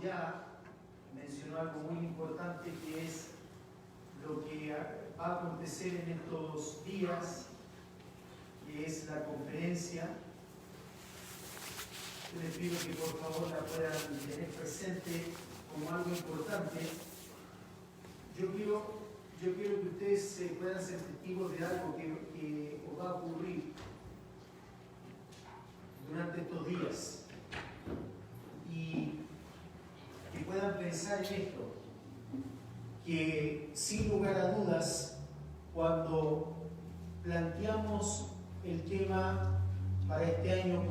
ya mencionó algo muy importante, que es lo que va a acontecer en estos días, que es la conferencia. Les pido que por favor la puedan tener presente como algo importante. Yo quiero que ustedes puedan ser testigos de algo que os va a ocurrir durante estos días y que puedan pensar en esto, que sin lugar a dudas, cuando planteamos el tema para este año,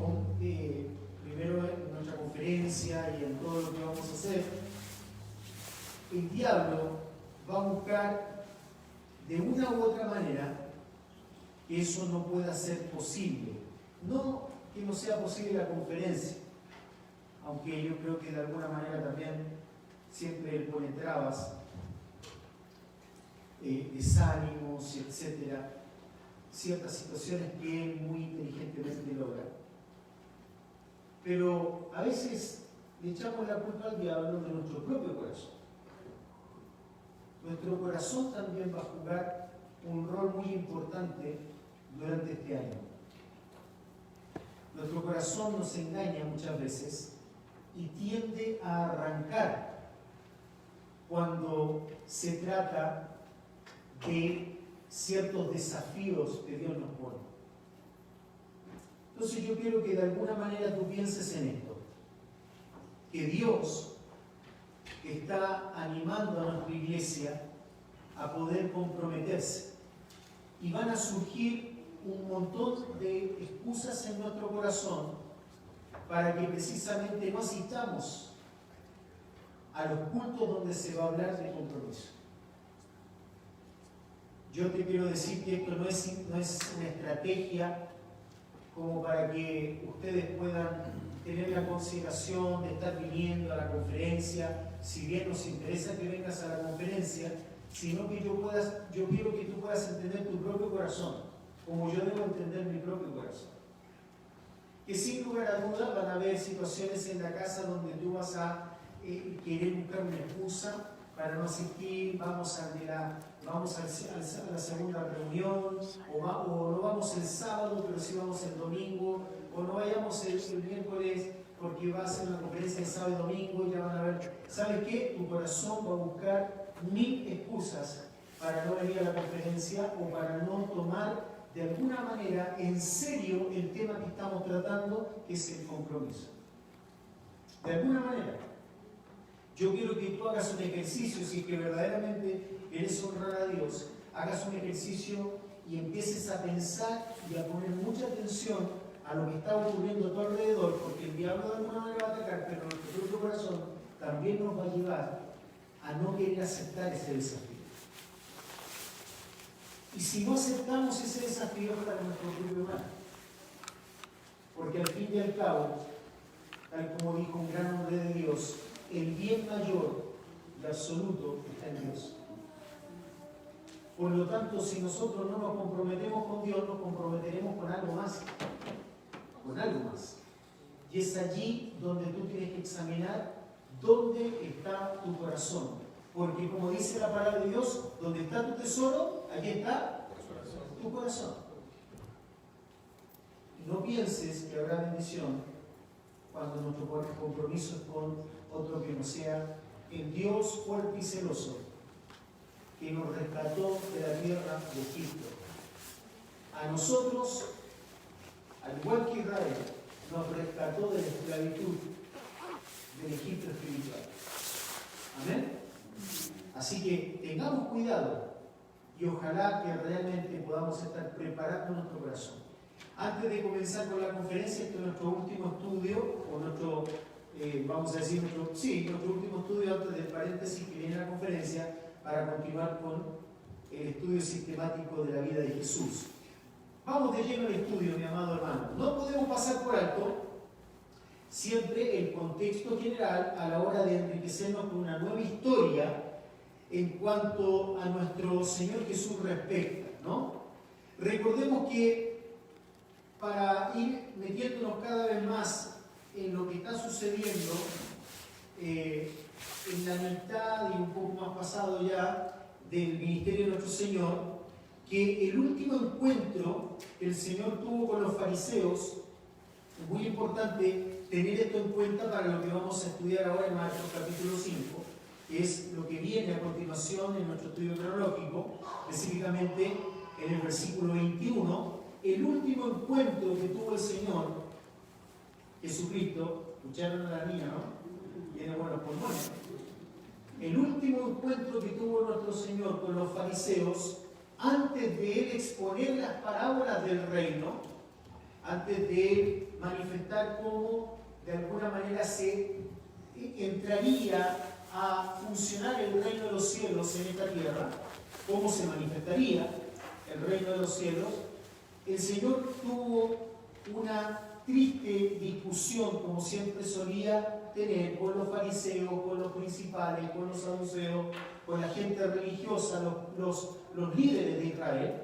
primero en nuestra conferencia y en todo lo que vamos a hacer, el diablo va a buscar de una u otra manera que eso no pueda ser posible. No que no sea posible la conferencia, aunque yo creo que de alguna manera también siempre él pone trabas, desánimos, etcétera, ciertas situaciones que él muy inteligentemente logra. Pero a veces le echamos la culpa al diablo de nuestro propio corazón. Nuestro corazón también va a jugar un rol muy importante durante este año. Nuestro corazón nos engaña muchas veces y tiende a arrancar cuando se trata de ciertos desafíos que Dios nos pone. Entonces yo quiero que de alguna manera tú pienses en esto, que Dios está animando a nuestra iglesia a poder comprometerse y van a surgir un montón de excusas en nuestro corazón para que precisamente no asistamos a los cultos donde se va a hablar de compromiso. Yo te quiero decir que esto no es una estrategia como para que ustedes puedan tener la consideración de estar viniendo a la conferencia, si bien nos interesa que vengas a la conferencia, sino que yo quiero que tú puedas entender tu propio corazón, como yo debo entender mi propio corazón. Que sin lugar a dudas van a haber situaciones en la casa donde tú vas a querer buscar una excusa para no asistir, vamos a la segunda reunión, o no vamos el sábado, pero sí vamos el domingo, o no vayamos el miércoles porque va a ser una conferencia de sábado y domingo, y ya van a ver. ¿Sabes qué? Tu corazón va a buscar 1000 excusas para no venir a la conferencia o para no tomar de alguna manera en serio el tema que estamos tratando, que es el compromiso. De alguna manera. Yo quiero que tú hagas un ejercicio, si es que verdaderamente quieres honrar a Dios, hagas un ejercicio y empieces a pensar y a poner mucha atención a lo que está ocurriendo a tu alrededor, porque el diablo de alguna manera va a atacar, pero nuestro propio corazón también nos va a llevar a no querer aceptar ese desafío. Y si no aceptamos ese desafío para nuestro propio mal, porque al fin y al cabo, tal como dijo un gran hombre de Dios, el bien mayor y absoluto está en Dios. Por lo tanto, si nosotros no nos comprometemos con Dios, nos comprometeremos con algo más. Con algo más. Y es allí donde tú tienes que examinar dónde está tu corazón. Porque como dice la palabra de Dios, donde está tu tesoro, allí está tu corazón. Y no pienses que habrá bendición cuando nuestro compromiso es con otro que no sea el Dios fuerte y celoso que nos rescató de la tierra de Egipto. A nosotros, al igual que Israel, nos rescató de la esclavitud del Egipto espiritual. Amén. Así que tengamos cuidado y ojalá que realmente podamos estar preparando nuestro corazón. Antes de comenzar con la conferencia, este es nuestro último estudio, o nuestro último estudio antes del paréntesis que viene a la conferencia, para continuar con el estudio sistemático de la vida de Jesús. Vamos de lleno al estudio, mi amado hermano. No podemos pasar por alto siempre el contexto general a la hora de enriquecernos con una nueva historia en cuanto a nuestro Señor Jesús respecta, ¿no? Recordemos que para ir metiéndonos cada vez más en lo que está sucediendo en la mitad y un poco más pasado ya del ministerio de nuestro Señor, que el último encuentro que el Señor tuvo con los fariseos, es muy importante tener esto en cuenta para lo que vamos a estudiar ahora en Marcos capítulo 5, que es lo que viene a continuación en nuestro estudio cronológico, específicamente en el versículo 21, el último encuentro que tuvo el Señor Jesucristo. Escucharon a la niña, ¿no? Tiene buenos pulmones. El último encuentro que tuvo nuestro Señor con los fariseos, antes de Él exponer las parábolas del reino, antes de Él manifestar cómo de alguna manera se entraría a funcionar el reino de los cielos en esta tierra, cómo se manifestaría el reino de los cielos, el Señor tuvo una triste discusión, como siempre solía tener, con los fariseos, con los principales, con los saduceos, con la gente religiosa, los líderes de Israel.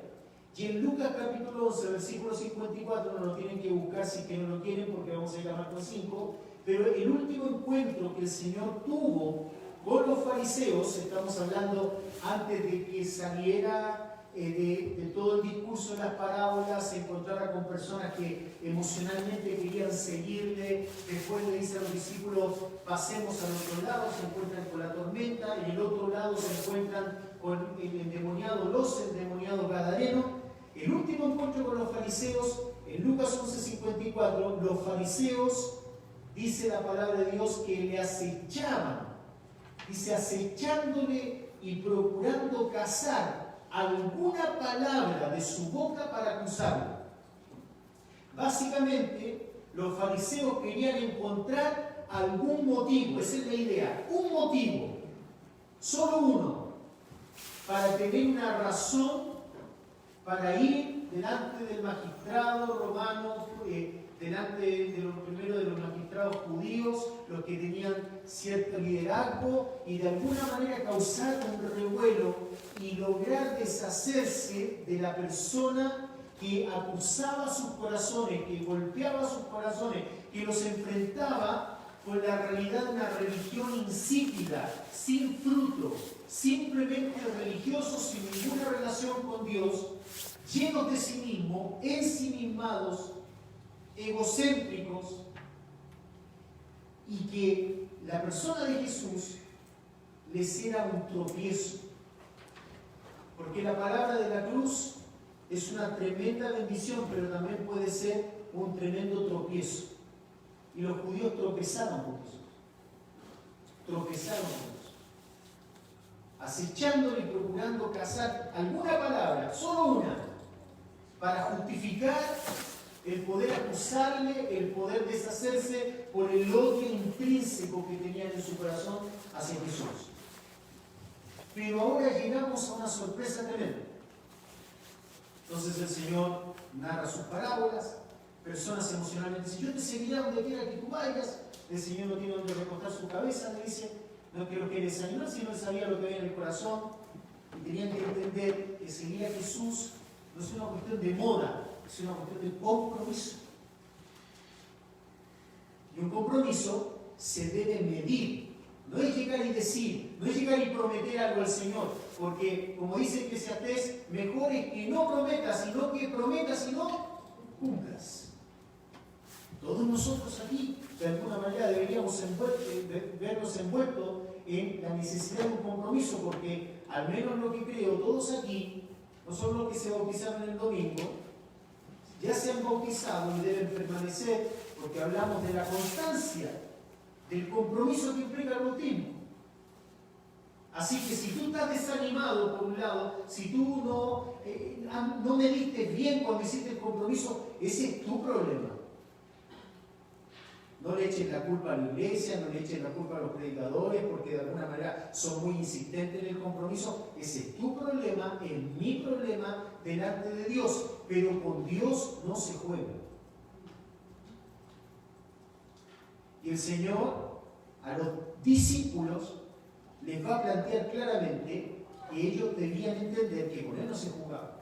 Y en Lucas capítulo 11, versículo 54, no lo tienen que buscar si que no lo quieren, porque vamos a ir a Marcos 5, pero el último encuentro que el Señor tuvo con los fariseos, estamos hablando antes de que saliera de todo el discurso de las parábolas, se encontrara con personas que emocionalmente querían seguirle. Después le dice a los discípulos: pasemos al otro lado, se encuentran con la tormenta, en el otro lado se encuentran con el endemoniado, los endemoniados gadarenos. El último encuentro con los fariseos, en Lucas 11:54, los fariseos, dice la palabra de Dios, que le acechaban, dice, acechándole y procurando cazar alguna palabra de su boca para acusarlo. Básicamente, los fariseos querían encontrar algún motivo, esa es la idea, un motivo, solo uno, para tener una razón para ir delante del magistrado romano, delante de los primeros de los magistrados judíos, los que tenían cierto liderazgo, y de alguna manera causar un revuelo y lograr deshacerse de la persona que acusaba sus corazones, que golpeaba sus corazones, que los enfrentaba con la realidad de una religión insípida, sin fruto, simplemente religiosos, sin ninguna relación con Dios, llenos de sí mismos, ensimismados, egocéntricos, y que la persona de Jesús les era un tropiezo. Porque la palabra de la cruz es una tremenda bendición, pero también puede ser un tremendo tropiezo. Y los judíos tropezaron con Jesús. Tropezaron con Jesús. Acechándole y procurando cazar alguna palabra, solo una, para justificar el poder acusarle, el poder deshacerse por el odio intrínseco que tenían en su corazón hacia Jesús. Pero ahora llegamos a una sorpresa tremenda. Entonces el Señor narra sus parábolas, personas emocionalmente dicen: yo te seguiré donde quiera que tú vayas. El Señor no tiene donde recostar su cabeza, le dice, no que lo quiere desanimar, sino él sabía lo que había en el corazón, y tenían que entender que seguir a Jesús no es una cuestión de moda, es una cuestión de compromiso. Y un compromiso se debe medir. No es llegar y decir, no es llegar y prometer algo al Señor, porque como dice Eclesiastés, mejor es que no prometas, sino que prometas y no cumplas. Todos nosotros aquí, de alguna manera, deberíamos vernos envueltos en la necesidad de un compromiso, porque al menos lo que creo, todos aquí, no son los que se bautizaron el domingo, ya se han bautizado y deben permanecer, porque hablamos de la constancia, del compromiso que implica el bautismo. Así que si tú estás desanimado por un lado, si tú no mediste bien cuando hiciste el compromiso, ese es tu problema. No le eches la culpa a la iglesia, no le eches la culpa a los predicadores, porque de alguna manera son muy insistentes en el compromiso. Ese es tu problema, es mi problema delante de Dios, pero con Dios no se juega. Y el Señor a los discípulos les va a plantear claramente que ellos debían entender que con Él no se jugaba.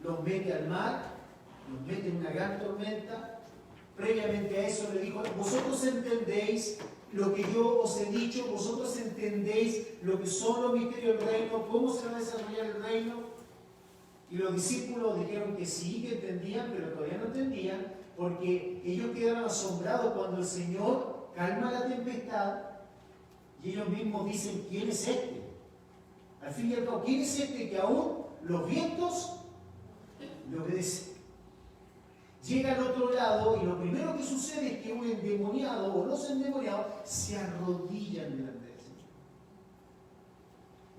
Los mete al mar, los mete en una gran tormenta, previamente a eso le dijo, vosotros entendéis lo que yo os he dicho, vosotros entendéis lo que son los misterios del reino, cómo se va a desarrollar el reino. Y los discípulos dijeron que sí, que entendían, pero todavía no entendían, porque ellos quedaron asombrados cuando el Señor calma la tempestad y ellos mismos dicen, ¿quién es este? Al fin y al cabo, ¿quién es este que aún los vientos le obedecen? Llega al otro lado y lo primero que sucede es que un endemoniado o los endemoniados se arrodillan delante del Señor.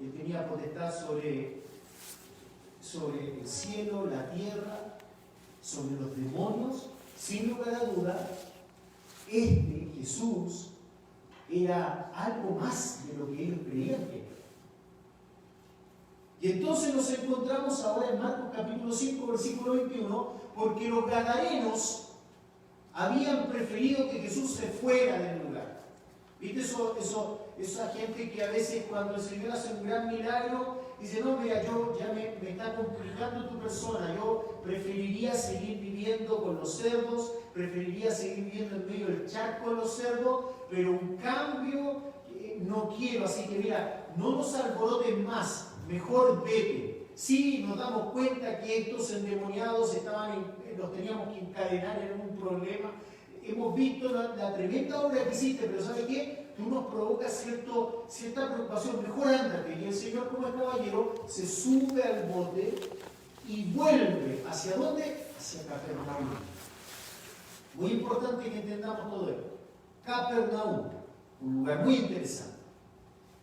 Él tenía potestad sobre el cielo, la tierra, sobre los demonios. Sin lugar a duda, Jesús, era algo más de lo que ellos creían que era. Y entonces nos encontramos ahora en Marcos capítulo 5, versículo 21, porque los gadarenos habían preferido que Jesús se fuera del lugar. ¿Viste esa gente que a veces cuando el Señor hace un gran milagro, dice, no, mira, me está complicando tu persona, yo preferiría seguir viviendo con los cerdos, preferiría seguir viviendo en medio del charco de los cerdos, pero un cambio no quiero, así que mira, no nos alboroten más, mejor vete. Sí, nos damos cuenta que estos endemoniados los teníamos que encadenar en un problema. Hemos visto la tremenda obra que hiciste, pero ¿sabes qué? Tú nos provocas cierta preocupación. Mejor ándate. Y el Señor, como es caballero, se sube al bote y vuelve. ¿Hacia dónde? Hacia Capernaum. Muy importante que entendamos todo esto. Capernaum, un lugar muy interesante.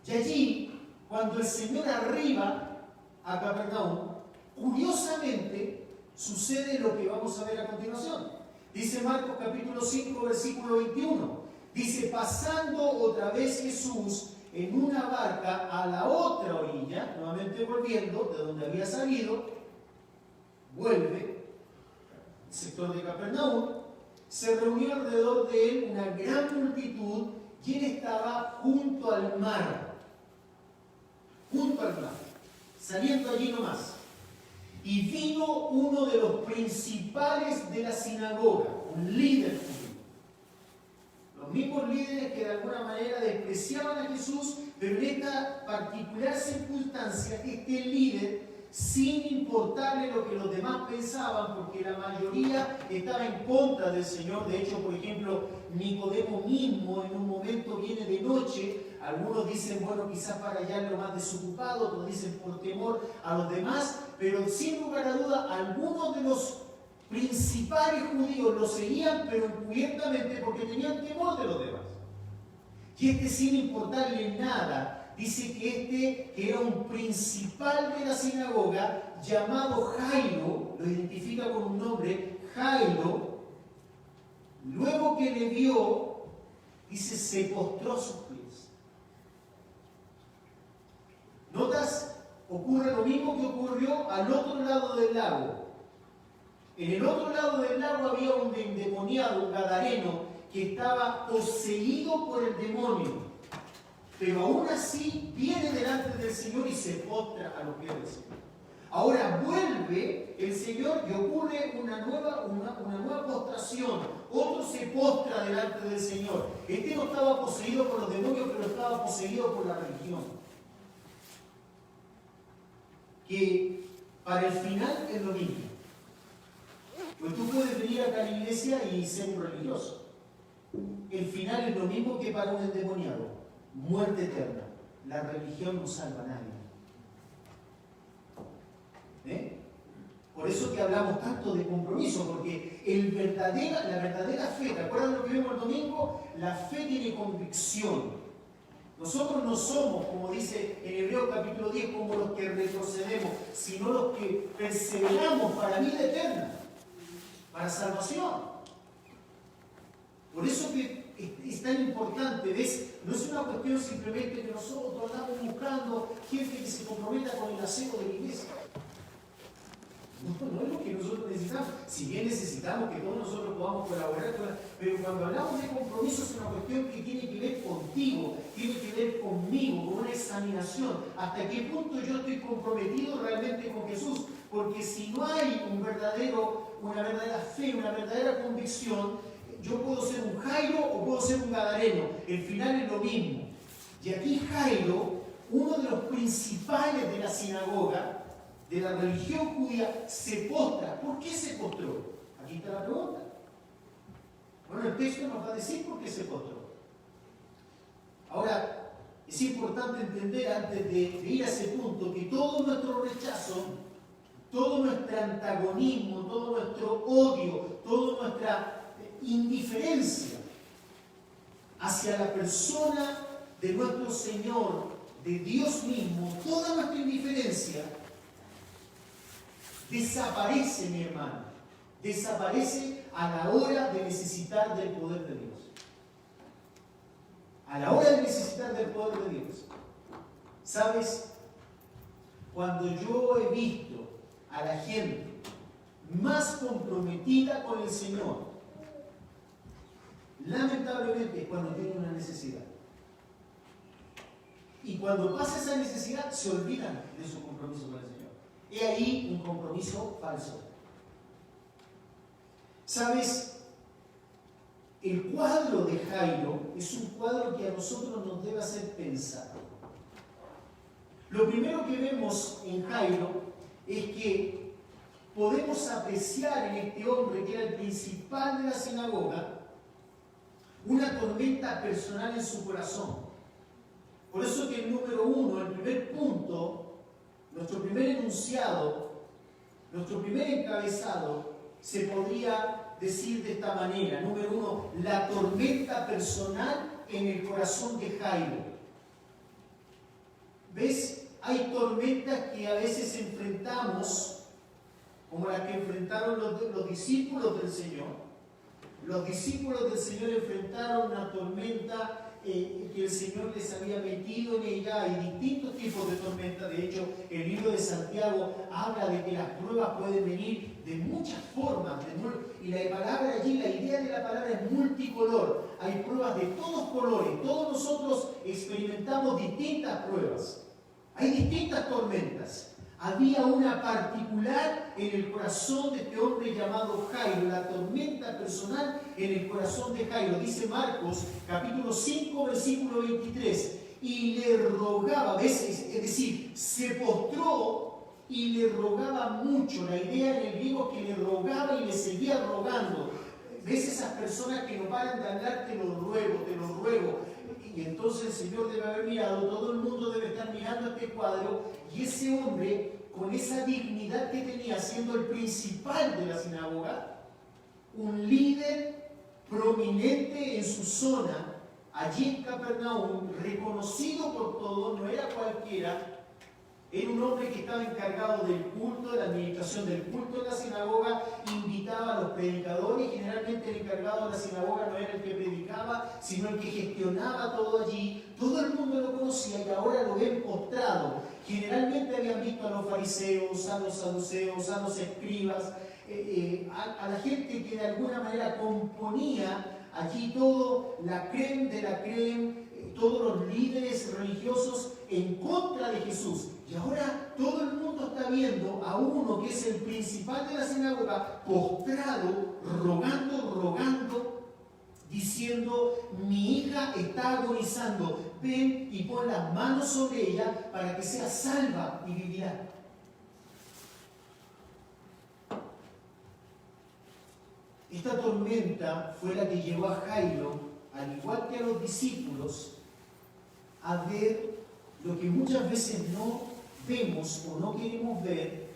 Y allí, cuando el Señor arriba a Capernaum, curiosamente sucede lo que vamos a ver a continuación. Dice Marcos capítulo 5, versículo 21. Dice, pasando otra vez Jesús en una barca a la otra orilla, nuevamente volviendo de donde había salido, vuelve al sector de Capernaum, se reunió alrededor de él una gran multitud y él estaba junto al mar, saliendo allí nomás. Y vino uno de los principales de la sinagoga, un líder judío. Los mismos líderes que de alguna manera despreciaban a Jesús, pero en esta particular circunstancia, este líder, sin importarle lo que los demás pensaban, porque la mayoría estaba en contra del Señor. De hecho, por ejemplo, Nicodemo mismo en un momento viene de noche. Algunos dicen, bueno, quizás para hallarlo más desocupado, otros dicen por temor a los demás, pero sin lugar a duda, algunos de los principales judíos lo seguían, pero encubiertamente porque tenían temor de los demás. Y sin importarle nada, dice que que era un principal de la sinagoga, llamado Jairo, lo identifica con un nombre, Jairo, luego que le vio, dice, se postró a sus pies. ¿Notas? Ocurre lo mismo que ocurrió al otro lado del lago. En el otro lado del lago había un endemoniado, un gadareno, que estaba poseído por el demonio. Pero aún así viene delante del Señor y se postra a los pies del Señor. Ahora vuelve el Señor y ocurre una nueva postración. Otro se postra delante del Señor. Este no estaba poseído por los demonios, pero estaba poseído por la religión. Que para el final es lo mismo. Pues tú puedes venir acá a la iglesia y ser un religioso. El final es lo mismo que para un endemoniado. Muerte eterna. La religión no salva a nadie. Por eso que hablamos tanto de compromiso, porque la verdadera fe, ¿te acuerdas de lo que vimos el domingo? La fe tiene convicción. Nosotros no somos, como dice en Hebreos capítulo 10, como los que retrocedemos, sino los que perseveramos para vida eterna, para salvación. Por eso que es tan importante, ¿ves? No es una cuestión simplemente que nosotros andamos buscando gente que se comprometa con el aseo de la iglesia. No es lo que nosotros necesitamos. Si bien necesitamos que todos nosotros podamos colaborar, pero cuando hablamos de compromiso es una cuestión que tiene que ver contigo, tiene que ver conmigo, con una examinación. ¿Hasta qué punto yo estoy comprometido realmente con Jesús? Porque si no hay una verdadera fe, una verdadera convicción, yo puedo ser un Jairo o puedo ser un Gadareno. El final es lo mismo. Y aquí Jairo, uno de los principales de la sinagoga, de la religión judía, se postra. ¿Por qué se postró? Aquí está la pregunta. Bueno, el texto nos va a decir por qué se postró. Ahora, es importante entender antes de ir a ese punto que todo nuestro rechazo, todo nuestro antagonismo, todo nuestro odio, toda nuestra indiferencia hacia la persona de nuestro Señor, de Dios mismo, toda nuestra indiferencia desaparece, mi hermano, desaparece a la hora de necesitar del poder de Dios. A la hora de necesitar del poder de Dios. ¿Sabes? Cuando yo he visto a la gente más comprometida con el Señor, lamentablemente es cuando tiene una necesidad. Y cuando pasa esa necesidad, se olvidan de su compromiso con el Señor. He ahí un compromiso falso. ¿Sabes? El cuadro de Jairo es un cuadro que a nosotros nos debe hacer pensar. Lo primero que vemos en Jairo es que podemos apreciar en este hombre, que era el principal de la sinagoga, una tormenta personal en su corazón. Por eso que el número 1, el primer punto, nuestro primer enunciado, nuestro primer encabezado, se podría decir de esta manera. Número 1, la tormenta personal en el corazón de Jairo. ¿Ves? Hay tormentas que a veces enfrentamos, como las que enfrentaron los discípulos del Señor. Los discípulos del Señor enfrentaron una tormenta que el Señor les había metido en ella. Hay distintos tipos de tormentas. De hecho, el libro de Santiago habla de que las pruebas pueden venir de muchas formas. Y la palabra allí, la idea de la palabra es multicolor. Hay pruebas de todos colores. Todos nosotros experimentamos distintas pruebas. Hay distintas tormentas. Había una particular en el corazón de este hombre llamado Jairo, la tormenta personal en el corazón de Jairo. Dice Marcos, capítulo 5, versículo 23, y le rogaba, ¿ves? Es decir, se postró y le rogaba mucho. La idea en el griego es que le rogaba y le seguía rogando. ¿Ves esas personas que no paran de hablar? Te lo ruego, te lo ruego. Y entonces el Señor debe haber mirado, todo el mundo debe estar mirando este cuadro, y ese hombre, con esa dignidad que tenía, siendo el principal de la sinagoga, un líder prominente en su zona, allí en Capernaum, reconocido por todos, no era cualquiera, era un hombre que estaba encargado del culto, de la administración del culto en la sinagoga, invitaba a los predicadores. Generalmente el encargado de la sinagoga no era el que predicaba, sino el que gestionaba todo allí. Todo el mundo lo conocía y ahora lo ven postrado. Generalmente habían visto a los fariseos, a los saduceos, a los escribas, a la gente que de alguna manera componía allí todo, la crème de la crème, todos los líderes religiosos en contra de Jesús. Y ahora todo el mundo está viendo a uno que es el principal de la sinagoga, postrado, rogando, diciendo: mi hija está agonizando, ven y pon las manos sobre ella para que sea salva y vivirá. Esta tormenta fue la que llevó a Jairo, al igual que a los discípulos, a ver lo que muchas veces no vemos o no queremos ver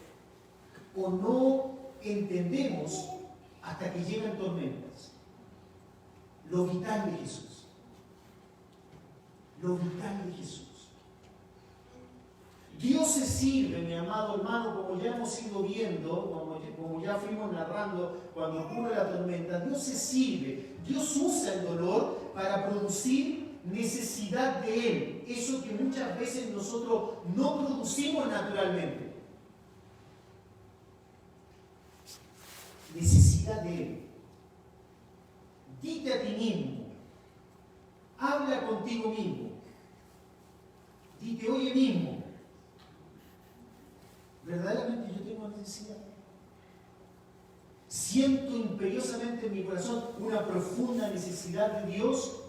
o no entendemos hasta que llegan tormentas. Lo vital de Jesús. Lo vital de Jesús. Dios se sirve, mi amado hermano, como ya hemos ido viendo, como ya fuimos narrando cuando ocurre la tormenta. Dios se sirve, Dios usa el dolor para producir necesidad de Él. Eso que muchas veces nosotros no producimos naturalmente. Necesidad de Él. Dite a ti mismo, habla contigo mismo, dite: oye mismo, ¿verdaderamente yo tengo necesidad? siento imperiosamente en mi corazón una profunda necesidad de Dios,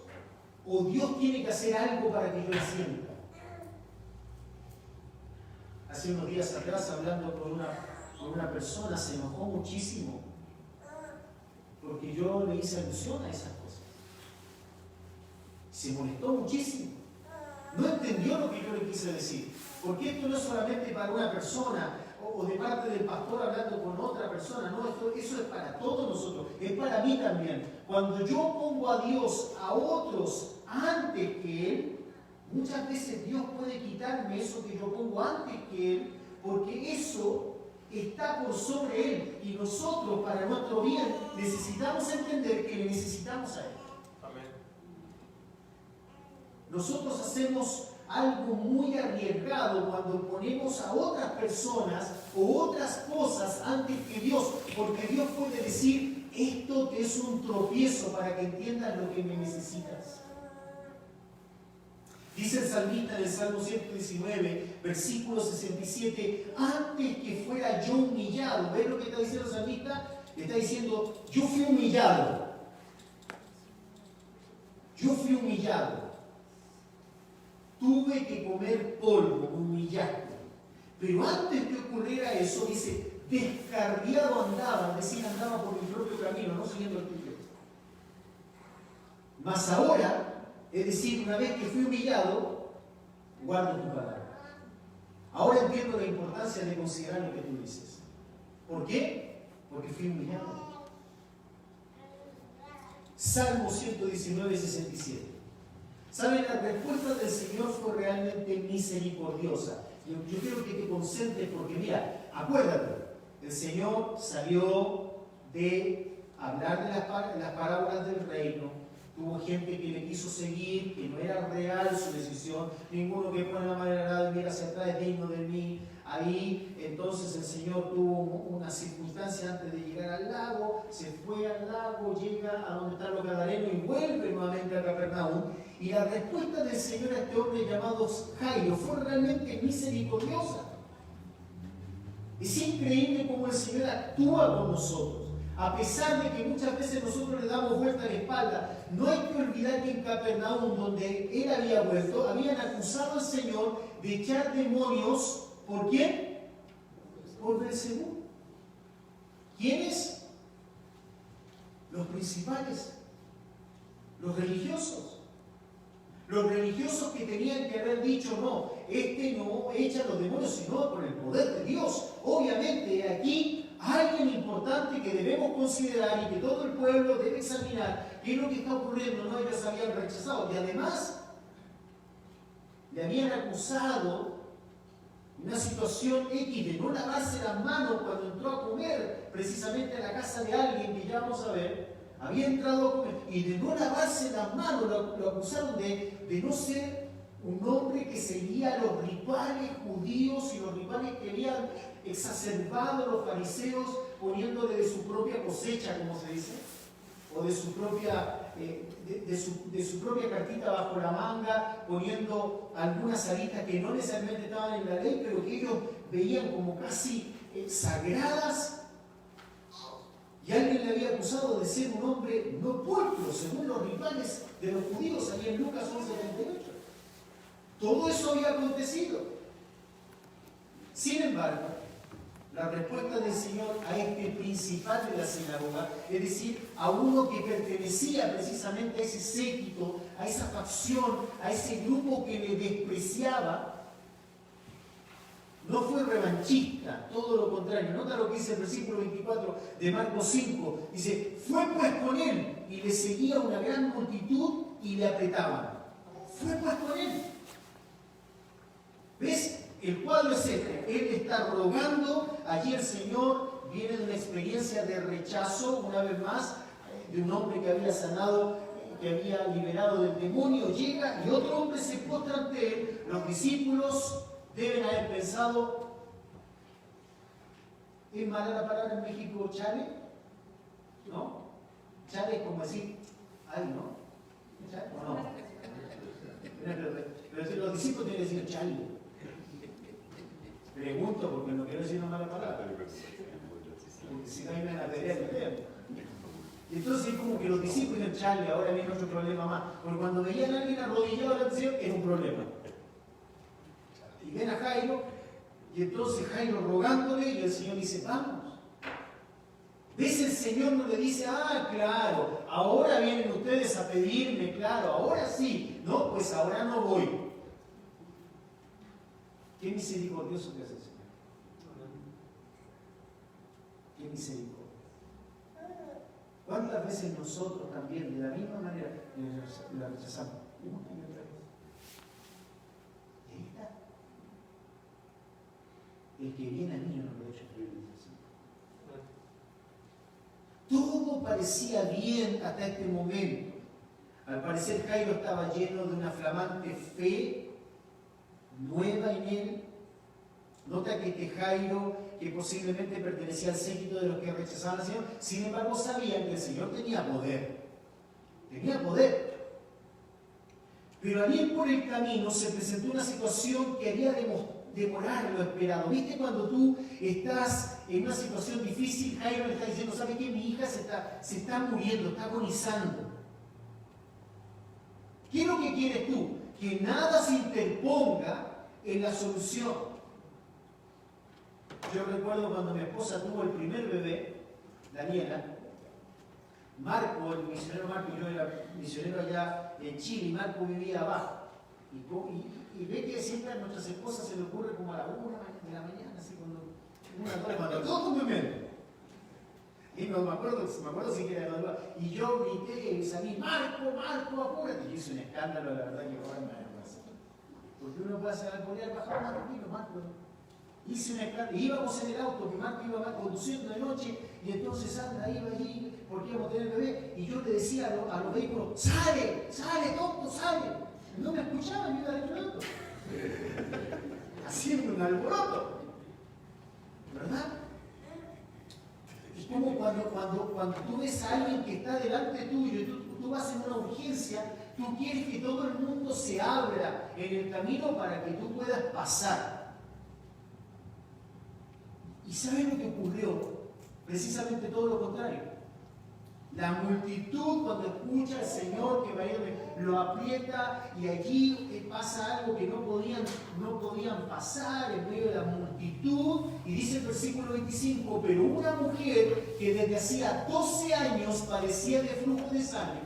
o Dios tiene que hacer algo para que yo la sienta. Hace unos días atrás, hablando con una persona, se enojó muchísimo porque yo le hice alusión a esas cosas. Se molestó muchísimo. No entendió lo que yo le quise decir. Porque esto no es solamente para una persona o de parte del pastor hablando con otra persona. No, eso es para todos nosotros. Es para mí también. Cuando yo pongo a Dios, a otros, antes que Él, muchas veces Dios puede quitarme eso que yo pongo antes que Él, porque eso está por sobre Él. Y nosotros, para nuestro bien, necesitamos entender que le necesitamos a Él. Amén. Nosotros hacemos algo muy arriesgado cuando ponemos a otras personas o otras cosas antes que Dios, porque Dios puede decir, esto te es un tropiezo para que entiendas lo que me necesitas. Dice el salmista en el Salmo 119, versículo 67, antes que fuera yo humillado. ¿Ves lo que está diciendo el salmista? Le está diciendo, yo fui humillado. Yo fui humillado. Tuve que comer polvo, humillaste. Pero antes que ocurriera eso, dice, descarriado andaba, es decir, andaba por mi propio camino, no siguiendo el tuyo. Mas ahora, es decir, una vez que fui humillado, guardo tu palabra. Ahora entiendo la importancia de considerar lo que tú dices. ¿Por qué? Porque fui humillado. Salmo 119, 67. ¿Saben? La respuesta del Señor fue realmente misericordiosa. Yo quiero que te concentres porque, mira, acuérdate, el Señor salió de hablar de las parábolas del reino. Tuvo gente que le quiso seguir, que no era real su decisión. Ninguno que pone la mano en el arado y mira hacia atrás es digno de mí. Ahí entonces el Señor tuvo una circunstancia antes de llegar al lago, se fue al lago, llega a donde están los gadarenos y vuelve nuevamente a Capernaum. Y la respuesta del Señor a este hombre llamado Jairo fue realmente misericordiosa. Es increíble cómo el Señor actúa con nosotros. A pesar de que muchas veces nosotros le damos vuelta a la espalda, no hay que olvidar que en Capernaum, donde él había vuelto, habían acusado al Señor de echar demonios. ¿Por quién? Por Beelzebú. ¿Quiénes? Los principales, los religiosos. Los religiosos que tenían que haber dicho, no, este no echa los demonios, sino por el poder de Dios. Obviamente aquí alguien importante que debemos considerar y que todo el pueblo debe examinar qué es lo que está ocurriendo. No, ellos habían rechazado y además le habían acusado una situación X de no lavarse las manos cuando entró a comer precisamente a la casa de alguien que ya vamos a ver. Había entrado a comer y de no lavarse las manos lo acusaron de no ser un hombre que seguía los rituales judíos y los rituales que habían exacerbado los fariseos poniéndole de su propia cosecha, como se dice, o de su propia, de su propia cartita bajo la manga, poniendo algunas aristas que no necesariamente estaban en la ley, pero que ellos veían como casi sagradas. Y alguien le había acusado de ser un hombre no pulcro, según los rituales de los judíos, ahí en Lucas 11:38. Todo eso había acontecido. Sin embargo, la respuesta del Señor a este principal de la sinagoga, es decir, a uno que pertenecía precisamente a ese séquito, a esa facción, a ese grupo que le despreciaba, no fue revanchista, todo lo contrario. Nota lo que dice el versículo 24 de Marcos 5. Dice, fue pues con él y le seguía una gran multitud y le apretaban. Fue pues con él. ¿Ves? El cuadro es este. Él está rogando. Allí el Señor viene de una experiencia de rechazo, una vez más, de un hombre que había sanado, que había liberado del demonio. Llega y otro hombre se postra ante él. Los discípulos deben haber pensado, ¿es mala la palabra en México chale? ¿No? Chale es como decir, ay, ¿no? ¿Chale o no? Pero los discípulos tienen que decir chale. Pregunto porque no quiero decir una mala palabra. porque si no, ahí me van a apedrear. Y entonces, como que los discípulos dijeron, Charlie, ahora viene otro problema más. Porque cuando veían a alguien arrodillado delante del Señor, era un problema. Y ven a Jairo, y entonces Jairo rogándole, y el Señor dice, vamos. ¿Ves? El Señor no le dice, claro, ahora vienen ustedes a pedirme, claro, ahora sí. No, pues ahora no voy. Qué misericordioso que hace el Señor. Qué misericordia. ¿Cuántas veces nosotros también, de la misma manera, la rechazamos? Una y otra vez. Y ahí está. El que viene a mí yo no lo he hecho prioridad. Todo parecía bien hasta este momento. Al parecer Jairo estaba lleno de una flamante fe nueva en él. Nota que este Jairo, que posiblemente pertenecía al séquito de los que rechazaban al Señor, sin embargo sabían que el Señor tenía poder. Tenía poder. Pero al ir por el camino se presentó una situación que haría demorar lo esperado. ¿Viste cuando tú estás en una situación difícil? Jairo le está diciendo, ¿sabe qué? Mi hija se está muriendo, está agonizando. ¿Qué es lo que quieres tú? Que nada se interponga en la solución. Yo recuerdo cuando mi esposa tuvo el primer bebé, Daniela, Marco, el misionero Marco, yo era misionero allá en Chile, y Marco vivía abajo. Y ve que siempre a nuestras esposas se le ocurre como a la 1 de la mañana, así cuando todo durmiendo. Y no me acuerdo siquiera de la. Y yo grité y salí, Marco, apúrate. Y hice un escándalo, la verdad que ahora me da razón. Porque uno puede hacer algo, bajar más tranquilo, Marco. Hice un escándalo. Íbamos en el auto, que Marco iba conduciendo de noche, y entonces Sandra iba allí, porque íbamos a tener el bebé, y yo le decía a los vehículos, ¡sale, tonto, sale! No me escuchaban, yo iba dentro del auto. Haciendo un alboroto. ¿Verdad? Es como cuando tú ves a alguien que está delante tuyo y tú vas en una urgencia, tú quieres que todo el mundo se abra en el camino para que tú puedas pasar. ¿Y sabes lo que ocurrió? Precisamente todo lo contrario. La multitud, cuando escucha al Señor que va a ir, lo aprieta, y allí pasa algo que no podían pasar en medio de la multitud. Y dice el versículo 25, pero una mujer que desde hacía 12 años padecía de flujo de sangre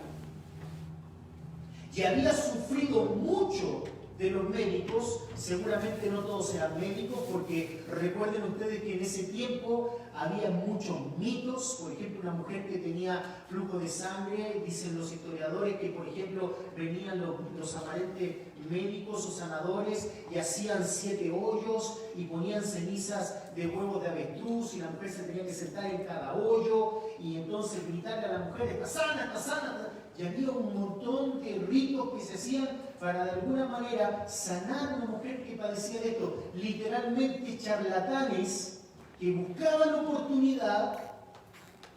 y había sufrido mucho de los médicos, seguramente no todos eran médicos, porque recuerden ustedes que en ese tiempo había muchos mitos. Por ejemplo, una mujer que tenía flujo de sangre, dicen los historiadores que, por ejemplo, venían los aparentes médicos o sanadores y hacían 7 hoyos y ponían cenizas de huevos de avestruz, y la mujer se tenía que sentar en cada hoyo y entonces gritarle a la mujer, está sana, está sana. Y había un montón de ritos que se hacían para de alguna manera sanar a una mujer que padecía de esto. Literalmente charlatanes que buscaban oportunidad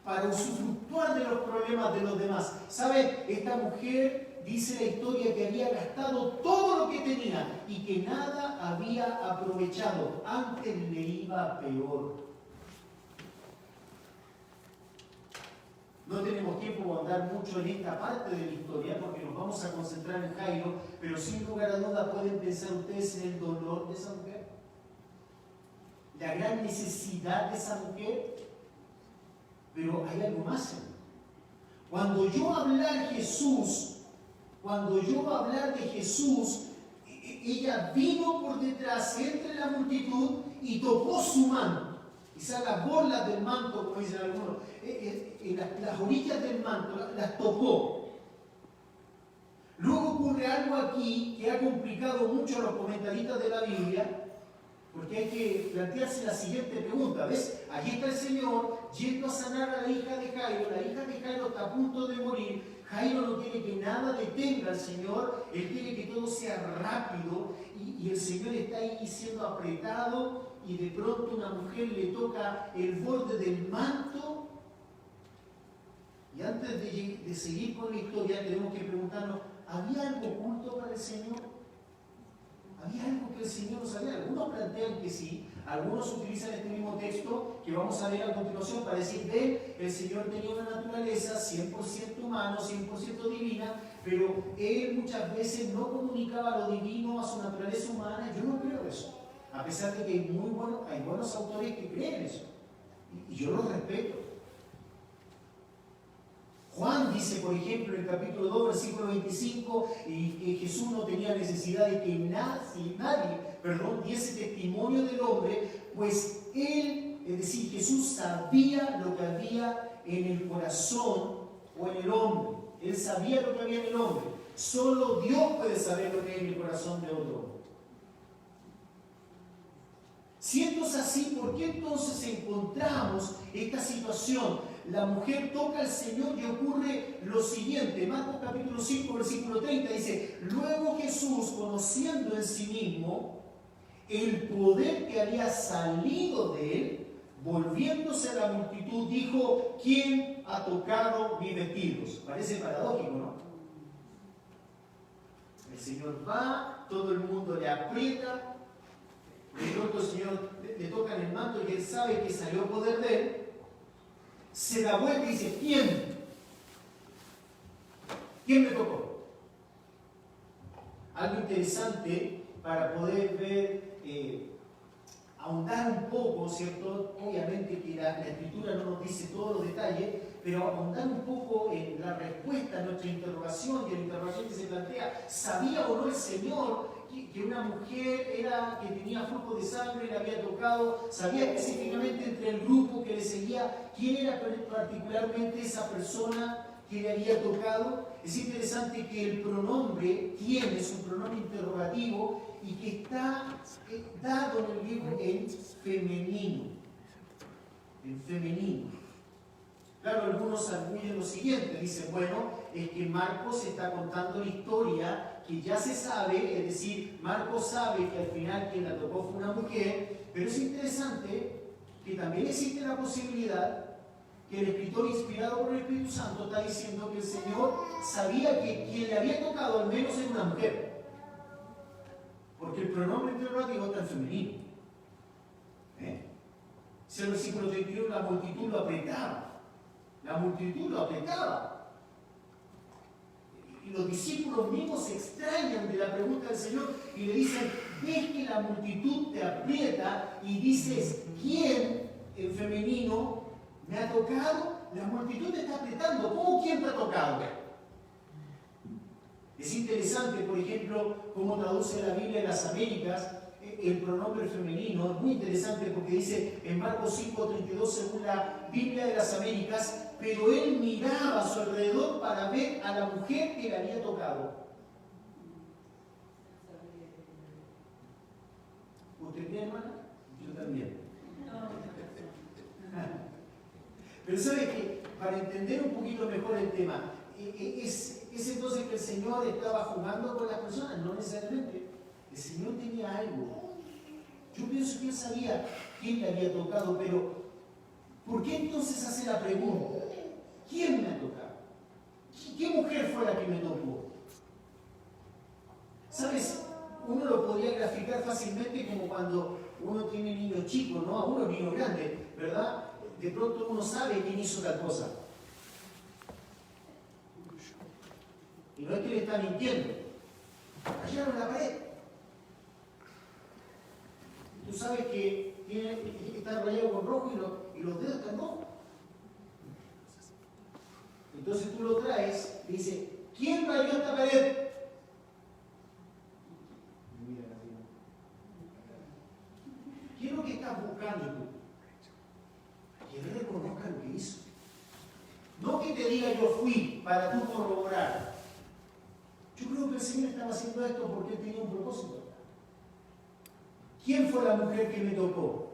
para usufructuar de los problemas de los demás. ¿Sabe? Esta mujer, dice la historia, que había gastado todo lo que tenía y que nada había aprovechado. Antes le iba peor. No tenemos tiempo de andar mucho en esta parte de la historia porque nos vamos a concentrar en Jairo, pero sin lugar a dudas pueden pensar ustedes en el dolor de esa mujer, la gran necesidad de esa mujer. Pero hay algo más. Cuando yo voy a hablar de Jesús, ella vino por detrás entre la multitud y tocó su manto. Quizás las borlas del manto, como dicen algunos, las orillas del manto, las tocó. Luego ocurre algo aquí que ha complicado mucho a los comentaristas de la Biblia, porque hay que plantearse la siguiente pregunta. ¿Ves? Aquí está el Señor yendo a sanar a la hija de Jairo. La hija de Jairo está a punto de morir. Jairo no quiere que nada detenga al Señor. Él quiere que todo sea rápido. Y el Señor está ahí siendo apretado. Y de pronto una mujer le toca el borde del manto. Y antes de seguir con la historia, tenemos que preguntarnos, ¿había algo oculto para el Señor? ¿Había algo que el Señor no sabía? Algunos plantean que sí, Algunos utilizan este mismo texto que vamos a ver a continuación para decir, ven, el Señor tenía una naturaleza 100% humano, 100% divina, pero Él muchas veces no comunicaba lo divino a su naturaleza humana. Yo no creo eso, a pesar de que hay buenos autores que creen eso, y yo los respeto. Juan dice, por ejemplo, en el capítulo 2, versículo 25, y que Jesús no tenía necesidad de que nadie diese testimonio del hombre, pues él, es decir, Jesús sabía lo que había en el corazón o en el hombre. Él sabía lo que había en el hombre. Solo Dios puede saber lo que hay en el corazón de otro hombre. Si esto es así, ¿por qué entonces encontramos esta situación? La mujer toca al Señor y ocurre lo siguiente. Marcos capítulo 5, versículo 30 dice, luego Jesús, conociendo en sí mismo el poder que había salido de él, volviéndose a la multitud, dijo, ¿quién ha tocado mis vestidos? Parece paradójico, ¿no? El Señor va, todo el mundo le aprieta, de pronto el Señor le toca en el manto y él sabe que salió poder de él, se da vuelta y dice, ¿quién? ¿Quién me tocó? Algo interesante para poder ver, ahondar un poco, ¿cierto? Obviamente que la Escritura no nos dice todos los detalles, pero ahondar un poco en la respuesta a nuestra interrogación y a la interrogación que se plantea, ¿sabía o no el Señor que una mujer que tenía flujo de sangre le había tocado? ¿Sabía específicamente entre el grupo que le seguía quién era particularmente esa persona que le había tocado? Es interesante que el pronombre quién es un pronombre interrogativo y que está dado en el griego en femenino. En femenino. Claro, algunos arguyen lo siguiente, dicen, bueno, es que Marcos está contando la historia que ya se sabe, es decir, Marcos sabe que al final quien la tocó fue una mujer, pero es interesante que también existe la posibilidad que el escritor inspirado por el Espíritu Santo está diciendo que el Señor sabía que quien le había tocado al menos era una mujer, porque el pronombre interrogativo está en femenino. Dice el versículo 31, la multitud lo apretaba. La multitud lo apretaba. Y los discípulos mismos se extrañan de la pregunta del Señor y le dicen, ves que la multitud te aprieta y dices, ¿quién en femenino me ha tocado? La multitud te está apretando. ¿Cómo quién te ha tocado? Es interesante, por ejemplo, cómo traduce la Biblia de las Américas el pronombre femenino. Es muy interesante porque dice en Marcos 5:32, según la Biblia de las Américas, pero él miraba a su alrededor para ver a la mujer que le había tocado. ¿Usted cree, hermana? Yo también. Pero sabe que para entender un poquito mejor el tema, es entonces que el Señor estaba jugando con las personas, no necesariamente. El Señor tenía algo. Yo pienso que él sabía quién le había tocado, pero ¿por qué entonces hace la pregunta? ¿Quién me ha tocado? ¿Qué mujer fue la que me tocó? ¿Sabes? Uno lo podría graficar fácilmente como cuando uno tiene niños chicos, ¿no? A uno niños grandes, ¿verdad? De pronto uno sabe quién hizo tal cosa. Y no es que le está mintiendo. Rayaron la pared. Tú sabes que está rayado con rojo y los dedos están rojos. Entonces tú lo traes y dices, ¿quién rayó esta pared? Mira, ¿qué es lo que estás buscando tú? Que él reconozca lo que hizo. No que te diga yo fui para tú corroborar. Yo creo que el Señor estaba haciendo esto porque él tenía un propósito. ¿Quién fue la mujer que me tocó?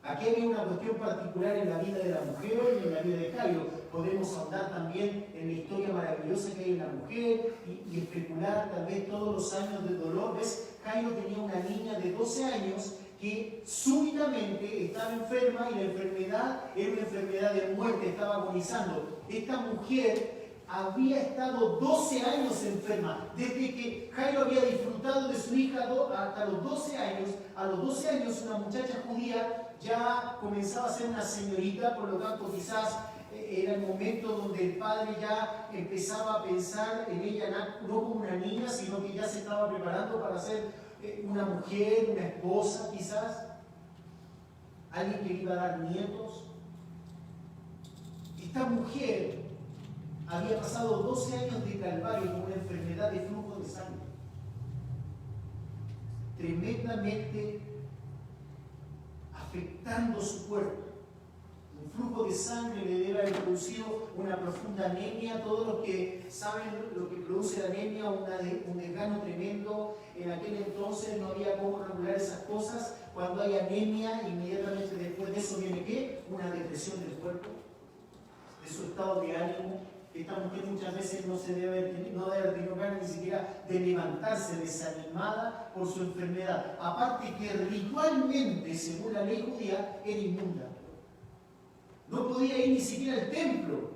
Aquí había una cuestión particular en la vida de la mujer y en la vida de Jairo. Podemos ahondar también en la historia maravillosa que hay en la mujer y especular tal vez todos los años de dolor. ¿Ves? Jairo tenía una niña de 12 años que súbitamente estaba enferma y la enfermedad era una enfermedad de muerte, estaba agonizando. Esta mujer había estado 12 años enferma. Desde que Jairo había disfrutado de su hija hasta los 12 años, a los 12 años una muchacha judía ya comenzaba a ser una señorita, por lo tanto quizás era el momento donde el padre ya empezaba a pensar en ella no como una niña, sino que ya se estaba preparando para ser una mujer, una esposa quizás, alguien que le iba a dar nietos. Esta mujer había pasado 12 años de calvario con una enfermedad de flujo de sangre, tremendamente afectando su cuerpo. Un flujo de sangre le debe haber producido una profunda anemia. Todos los que saben lo que produce la anemia, un desgano tremendo. En aquel entonces no había cómo regular esas cosas. Cuando hay anemia, inmediatamente después de eso viene ¿qué? Una depresión del cuerpo, de su estado de ánimo. Esta mujer muchas veces no debe haber tenido ganas ni siquiera de levantarse, desanimada por su enfermedad. Aparte que ritualmente, según la ley judía, era inmunda. No podía ir ni siquiera al templo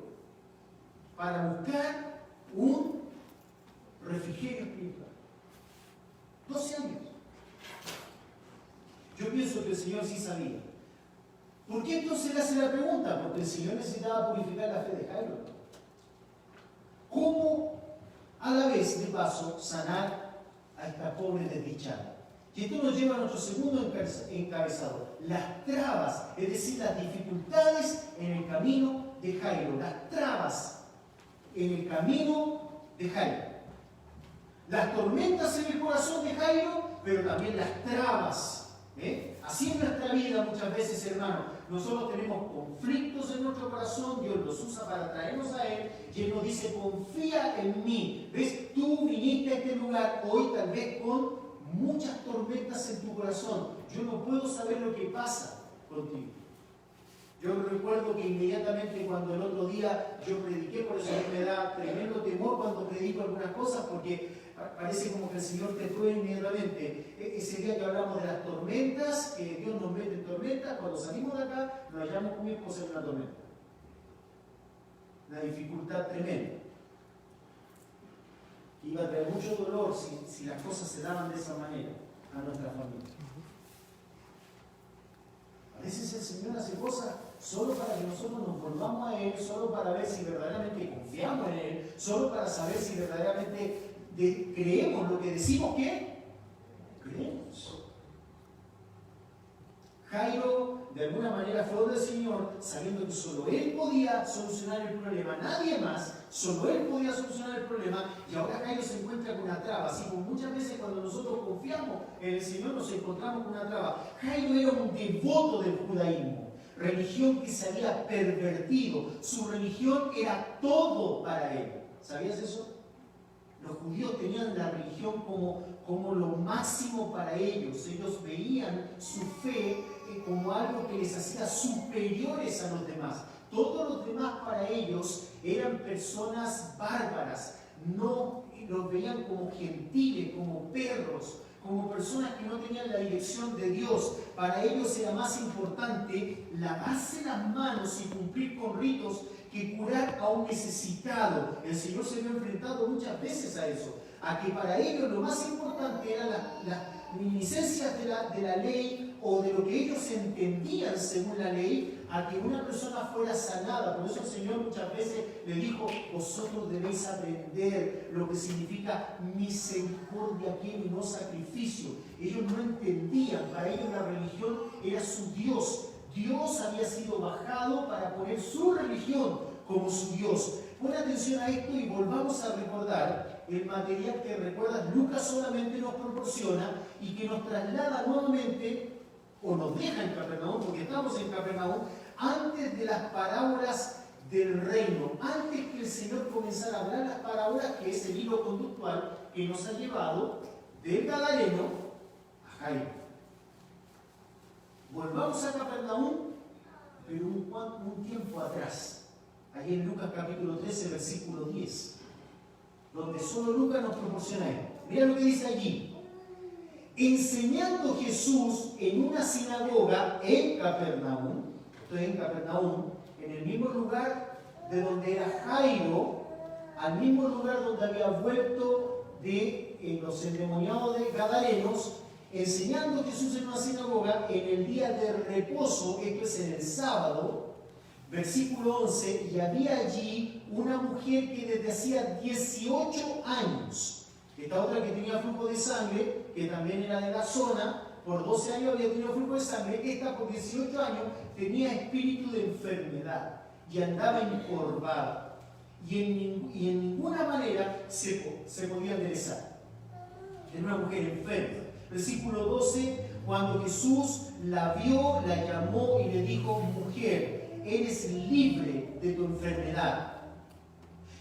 para buscar un refrigerio espiritual. 12 años. Yo pienso que el Señor sí sabía. ¿Por qué entonces le hace la pregunta? Porque el Señor necesitaba purificar la fe de Jairo. ¿Cómo a la vez, de paso, sanar a esta pobre desdichada? Y esto nos lleva a nuestro segundo encabezado, las trabas, es decir, las dificultades en el camino de Jairo, las trabas en el camino de Jairo. Las tormentas en el corazón de Jairo, pero también las trabas. Así en nuestra vida muchas veces, hermanos, nosotros tenemos conflictos en nuestro corazón, Dios los usa para traernos a Él, y Él nos dice, confía en mí. ¿Ves? Tú viniste a este lugar hoy tal vez con muchas tormentas en tu corazón. Yo no puedo saber lo que pasa contigo. Yo recuerdo que inmediatamente cuando el otro día yo prediqué, por eso me da tremendo temor cuando predico algunas cosas, porque parece como que el Señor te prueba inmediatamente. Ese día que hablamos de las tormentas, que Dios nos mete en tormentas, cuando salimos de acá, nos hallamos con mi esposa en una tormenta. Una dificultad tremenda. Iba a traer mucho dolor si las cosas se daban de esa manera a nuestra familia. A veces el Señor hace cosas solo para que nosotros nos volvamos a Él, solo para ver si verdaderamente confiamos en Él, solo para saber si verdaderamente creemos lo que decimos que creemos. Jairo de alguna manera fue del Señor sabiendo que solo Él podía solucionar el problema, nadie más, solo Él podía solucionar el problema, y ahora Jairo se encuentra con una traba. Así como muchas veces cuando nosotros confiamos en el Señor nos encontramos con una traba. Jairo era un devoto del judaísmo, religión que se había pervertido. Su religión era todo para él. ¿Sabías eso? Los judíos tenían la religión como lo máximo para ellos. Ellos veían su fe como algo que les hacía superiores a los demás. Todos los demás para ellos eran personas bárbaras. No los veían como gentiles, como perros, como personas que no tenían la dirección de Dios. Para ellos era más importante lavarse las manos y cumplir con ritos que curar a un necesitado. El Señor se vio enfrentado muchas veces a eso, a que para ellos lo más importante eran las reminiscencias de la ley o de lo que ellos entendían según la ley, a que una persona fuera sanada. Por eso el Señor muchas veces le dijo, vosotros debéis aprender lo que significa misericordia y no sacrificio. Ellos no entendían, para ellos la religión era su Dios. Dios había sido bajado para poner su religión como su Dios. Pon atención a esto y volvamos a recordar el material que recuerdas Lucas solamente nos proporciona y que nos traslada nuevamente, o nos deja en Capernaum, porque estamos en Capernaum, antes de las parábolas del reino, antes que el Señor comenzara a hablar las parábolas, que es el hilo conductual que nos ha llevado del Gadareno a Jairo. Volvamos a Capernaum, pero un tiempo atrás, ahí en Lucas capítulo 13, versículo 10, donde solo Lucas nos proporciona esto. Mira lo que dice allí. Enseñando Jesús en una sinagoga en Capernaum, estoy en Capernaum, en el mismo lugar de donde era Jairo, al mismo lugar donde había vuelto de los endemoniados de Gadarenos, enseñando Jesús en una sinagoga en el día de reposo, esto es en el sábado, versículo 11, y había allí una mujer que desde hacía 18 años, esta otra que tenía flujo de sangre, que también era de la zona, por 12 años había tenido flujo de sangre, esta por 18 años tenía espíritu de enfermedad y andaba encorvada y en ninguna manera se podía enderezar. Era una mujer enferma. Versículo 12, cuando Jesús la vio, la llamó y le dijo: mujer, eres libre de tu enfermedad.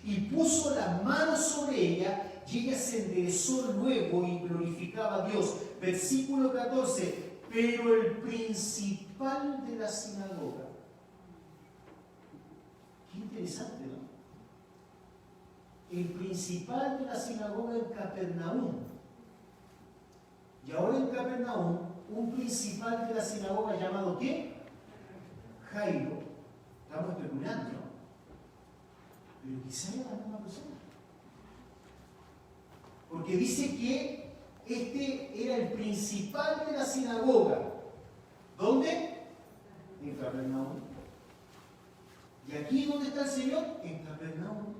Y puso las manos sobre ella y ella se enderezó luego y glorificaba a Dios. Versículo 14, pero el principal de la sinagoga. Qué interesante, ¿no? El principal de la sinagoga en Capernaum. Y ahora en Capernaum, un principal de la sinagoga llamado ¿qué? Jairo. Estamos especulando, ¿no? Pero quizá era la misma persona. Porque dice que este era el principal de la sinagoga. ¿Dónde? En Capernaum. ¿Y aquí dónde está el Señor? En Capernaum.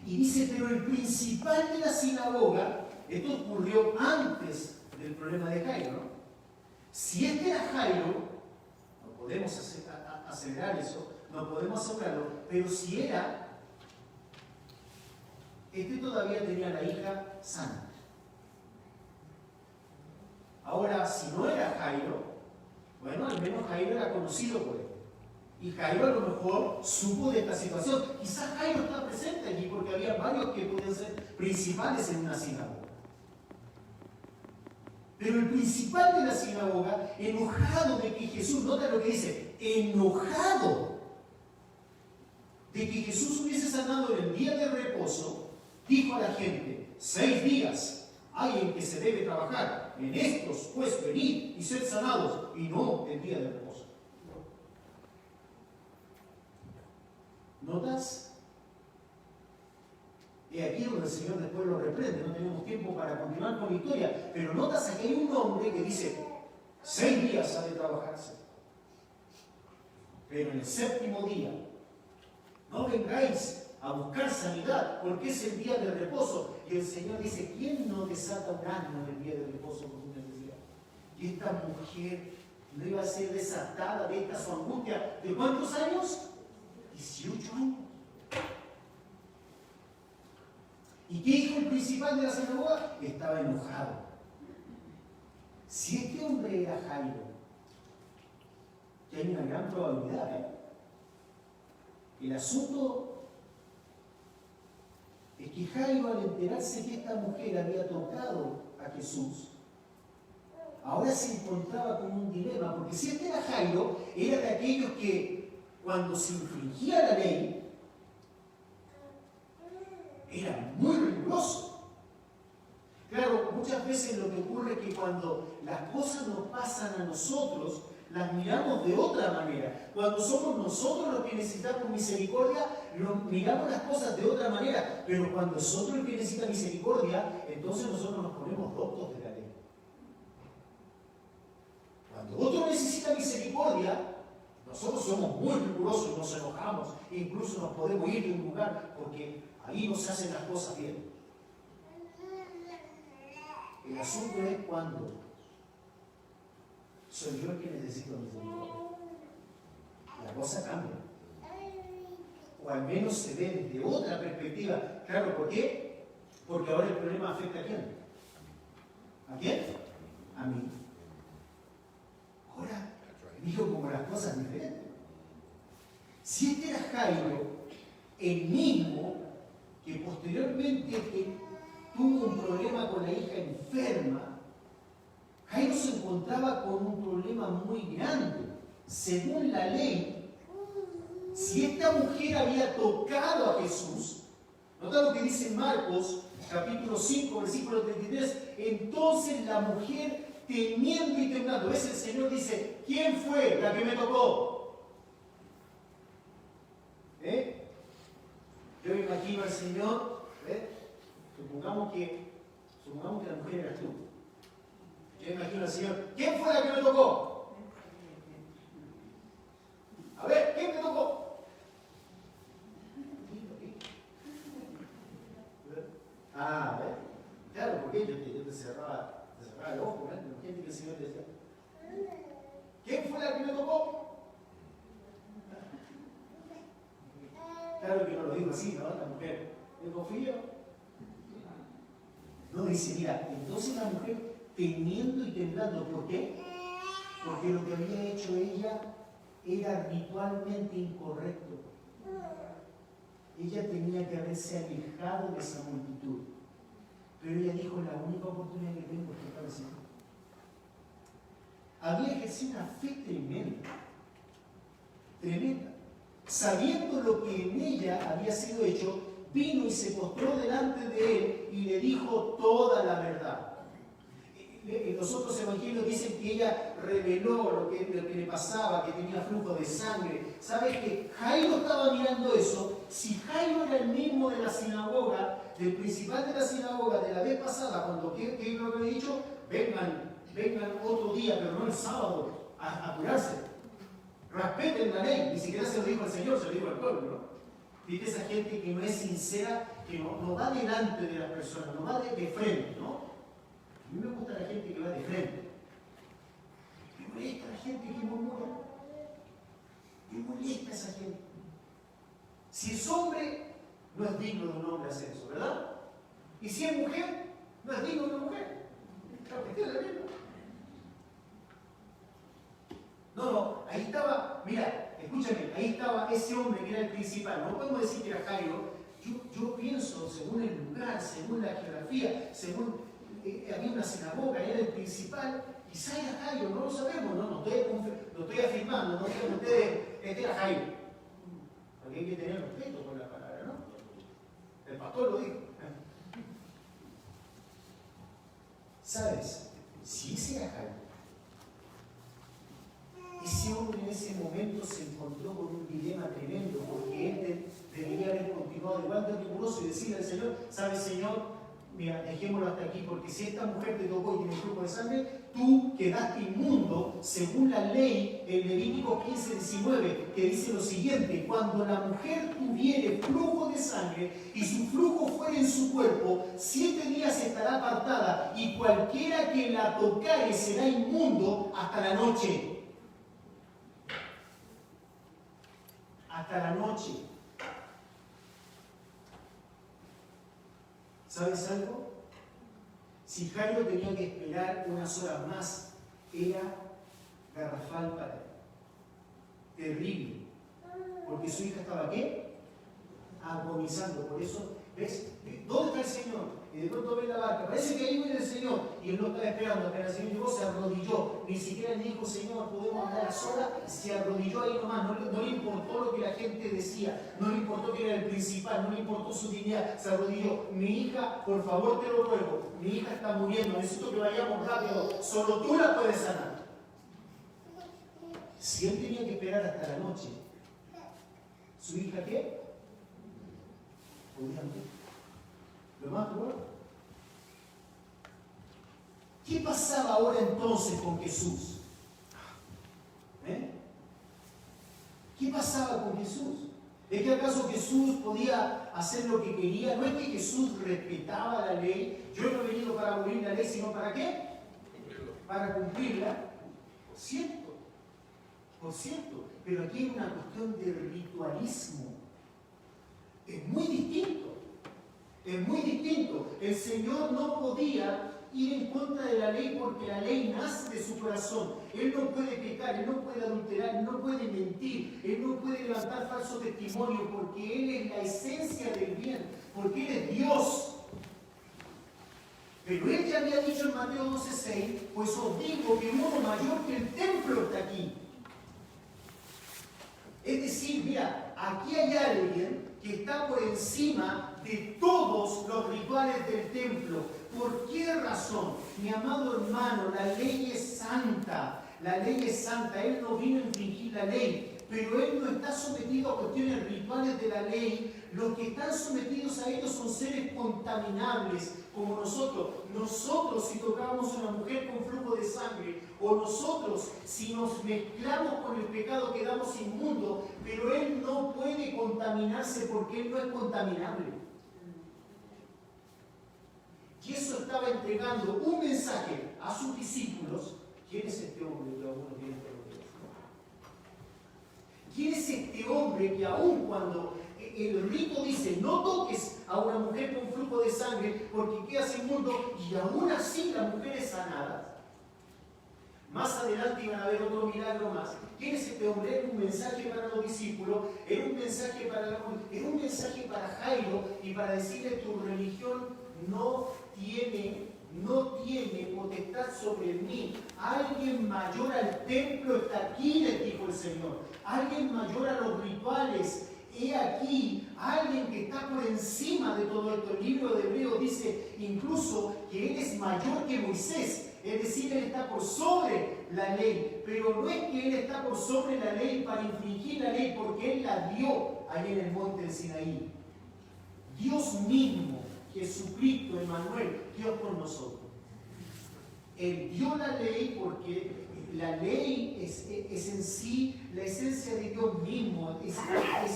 Y dice, pero el principal de la sinagoga, esto ocurrió antes del problema de Jairo, ¿no? Si este era Jairo, no podemos acelerar eso, no podemos asegurarlo, pero si era, este todavía tenía la hija sana. Ahora, si no era Jairo, bueno, al menos Jairo era conocido por él. Y Jairo a lo mejor supo de esta situación. Quizás Jairo estaba presente allí porque había varios que podían ser principales en una sinagoga. Pero el principal de la sinagoga, enojado de que Jesús, nota lo que dice, enojado de que Jesús hubiese sanado en el día de reposo, dijo a la gente: 6 días hay en que se debe trabajar, en estos pues venid y sed sanados, y no el día de reposo. ¿Notas? Y aquí donde el Señor después lo reprende, no tenemos tiempo para continuar con la historia, pero notas aquí hay un hombre que dice: 6 días ha de trabajarse, pero en el 7º día no vengáis a buscar sanidad, porque es el día de reposo. Y el Señor dice: ¿quién no desata un asno en el día de reposo por una necesidad? Y esta mujer no iba a ser desatada de esta su angustia. ¿De cuántos años? 18 años. ¿Y qué dijo el principal de la sinagoga? Estaba enojado. Si este hombre era Jairo, que hay una gran probabilidad, el asunto es que Jairo, al enterarse que esta mujer había tocado a Jesús, ahora se encontraba con un dilema, porque si este era Jairo, era de aquellos que cuando se infringía la ley, era muy riguroso. Claro, muchas veces lo que ocurre es que cuando las cosas nos pasan a nosotros, las miramos de otra manera. Cuando somos nosotros los que necesitamos misericordia, miramos las cosas de otra manera. Pero cuando es otro el que necesita misericordia, entonces nosotros nos ponemos doctos de la ley. Cuando otro necesita misericordia, nosotros somos muy rigurosos y nos enojamos, e incluso nos podemos ir de un lugar porque ahí no se hacen las cosas bien. El asunto es cuando soy yo el que necesito misericordia. La cosa cambia. O al menos se ve desde otra perspectiva. Claro, ¿por qué? Porque ahora el problema afecta a quién. ¿A quién? A mí. Ahora digo como las cosas diferentes. Si este era Jairo, el mismo que posteriormente tuvo un problema con la hija enferma, Jairo se encontraba con un problema muy grande. Según la ley, si esta mujer había tocado a Jesús, nota lo que dice Marcos, capítulo 5, versículo 33, entonces la mujer, temiendo y temblando, ves, el Señor dice: ¿quién fue la que me tocó? Yo me imagino imagino al Señor, ¿ves? Supongamos que la mujer eras tú. Yo me imagino al Señor, ¿quién fue la que me tocó? A ver, ¿quién me tocó? Ah, ¿ves? Claro, porque yo te cerraba el ojo, ¿ves? Imagínate que el Señor te decía, ¿quién fue la que me tocó? Claro que no lo digo así, ¿no? La mujer, ¿me confío? No, dice, mira, entonces la mujer temiendo y temblando, ¿por qué? Porque lo que había hecho ella era ritualmente incorrecto. Ella tenía que haberse alejado de esa multitud. Pero ella dijo, la única oportunidad que tengo es tocar al Señor. Había ejercido una fe tremenda. Tremenda. Sabiendo lo que en ella había sido hecho, vino y se postró delante de él y le dijo toda la verdad. Los otros evangelios dicen que ella reveló lo que le pasaba, que tenía flujo de sangre. ¿Sabes que Jairo estaba mirando eso? Si Jairo era el mismo de la sinagoga, del principal de la sinagoga de la vez pasada, cuando que lo había dicho, vengan otro día, pero no el sábado, a curarse. Respeten la ley, ni siquiera se lo dijo al Señor, se lo dijo al pueblo, ¿no? Viste esa gente que no es sincera, que no va delante de las personas, no va de frente, ¿no? A mí me gusta la gente que va de frente. Me molesta la gente que murmura. Me molesta esa gente. Si es hombre, no es digno de un hombre hacer eso, ¿verdad? Y si es mujer, no es digno de una mujer. Claro que es la misma. No, ahí estaba, mira, escúchame, ahí estaba ese hombre que era el principal. No podemos decir que era Jairo. Yo pienso, según el lugar, según la geografía, según había una sinagoga, era el principal, quizá era Jairo, no lo sabemos, no estoy afirmando, no este era Jairo. Porque hay que tener respeto por la palabra, ¿no? El pastor lo dijo. ¿Sabes? Si ese era Jairo, ese hombre en ese momento se encontró con un dilema tremendo, porque él debería haber continuado igual de riguroso y decirle al Señor, ¿sabes, Señor? Mira, dejémoslo hasta aquí, porque si esta mujer te tocó y tiene flujo de sangre, tú quedaste inmundo, según la ley, en Levítico 15:19, que dice lo siguiente: cuando la mujer tuviere flujo de sangre y su flujo fuere en su cuerpo, 7 días estará apartada, y cualquiera que la tocare será inmundo hasta la noche. Hasta la noche. ¿Sabes algo? Si Jairo tenía que esperar unas horas más, era garrafal para él. Terrible. Porque su hija estaba, ¿qué? Agonizando. Por eso, ¿ves? ¿Dónde está el Señor? Y de pronto ve la barca. Parece que ahí viene el Señor. Y él no estaba esperando. Apenas el Señor llegó, se arrodilló. Ni siquiera le dijo, Señor, podemos andar a solas. Se arrodilló ahí nomás. No le importó lo que la gente decía. No le importó que era el principal. No le importó su dignidad. Se arrodilló. Mi hija, por favor te lo ruego. Mi hija está muriendo. Necesito que vayamos rápido. Solo tú la puedes sanar. Si él tenía que esperar hasta la noche, ¿su hija qué? Podía morir. Lo más probable. ¿Qué pasaba ahora entonces con Jesús? ¿Qué pasaba con Jesús? ¿Es que acaso Jesús podía hacer lo que quería? ¿No es que Jesús respetaba la ley? Yo no he venido para abolir la ley, sino ¿para qué? Para cumplirla. Por cierto, pero aquí hay una cuestión de ritualismo. Es muy distinto. Es muy distinto. El Señor no podía ir en contra de la ley porque la ley nace de su corazón. Él no puede pecar, Él no puede adulterar, Él no puede mentir, Él no puede levantar falso testimonio porque Él es la esencia del bien, porque Él es Dios. Pero Él ya había dicho en Mateo 12:6, pues os digo que uno mayor que el templo está aquí. Es decir, mira, aquí hay alguien que está por encima de todos los rituales del templo. ¿Por qué razón? Mi amado hermano, la ley es santa. La ley es santa. Él no vino a infringir la ley, pero Él no está sometido a cuestiones rituales de la ley los que están sometidos a ellos son seres contaminables como nosotros. Nosotros, si tocamos a una mujer con flujo de sangre, o nosotros, si nos mezclamos con el pecado, quedamos inmundos, pero él no puede contaminarse porque él no es contaminable. Y eso estaba entregando un mensaje a sus discípulos. ¿Quién es este hombre que algunos tienen por lo menos? ¿Quién es este hombre que aún cuando el rito dice no toques a una mujer con flujo de sangre porque quedas inmundo, y aún así la mujer es sanada? Más adelante iban a ver otro milagro más. ¿Quién es este hombre? Era un mensaje para los discípulos, era un mensaje para Jairo, y para decirle: tu religión no tiene potestad sobre mí. Alguien mayor al templo está aquí, les dijo el Señor. Alguien mayor a los rituales. He aquí, alguien que está por encima de todo esto. El libro de Hebreos dice incluso que él es mayor que Moisés. Es decir, él está por sobre la ley. Pero no es que él está por sobre la ley para infringir la ley, porque él la dio ahí en el monte de Sinaí. Dios mismo, Jesucristo, Emmanuel, Dios con nosotros. Él dio la ley porque la ley es en sí la esencia de Dios mismo, es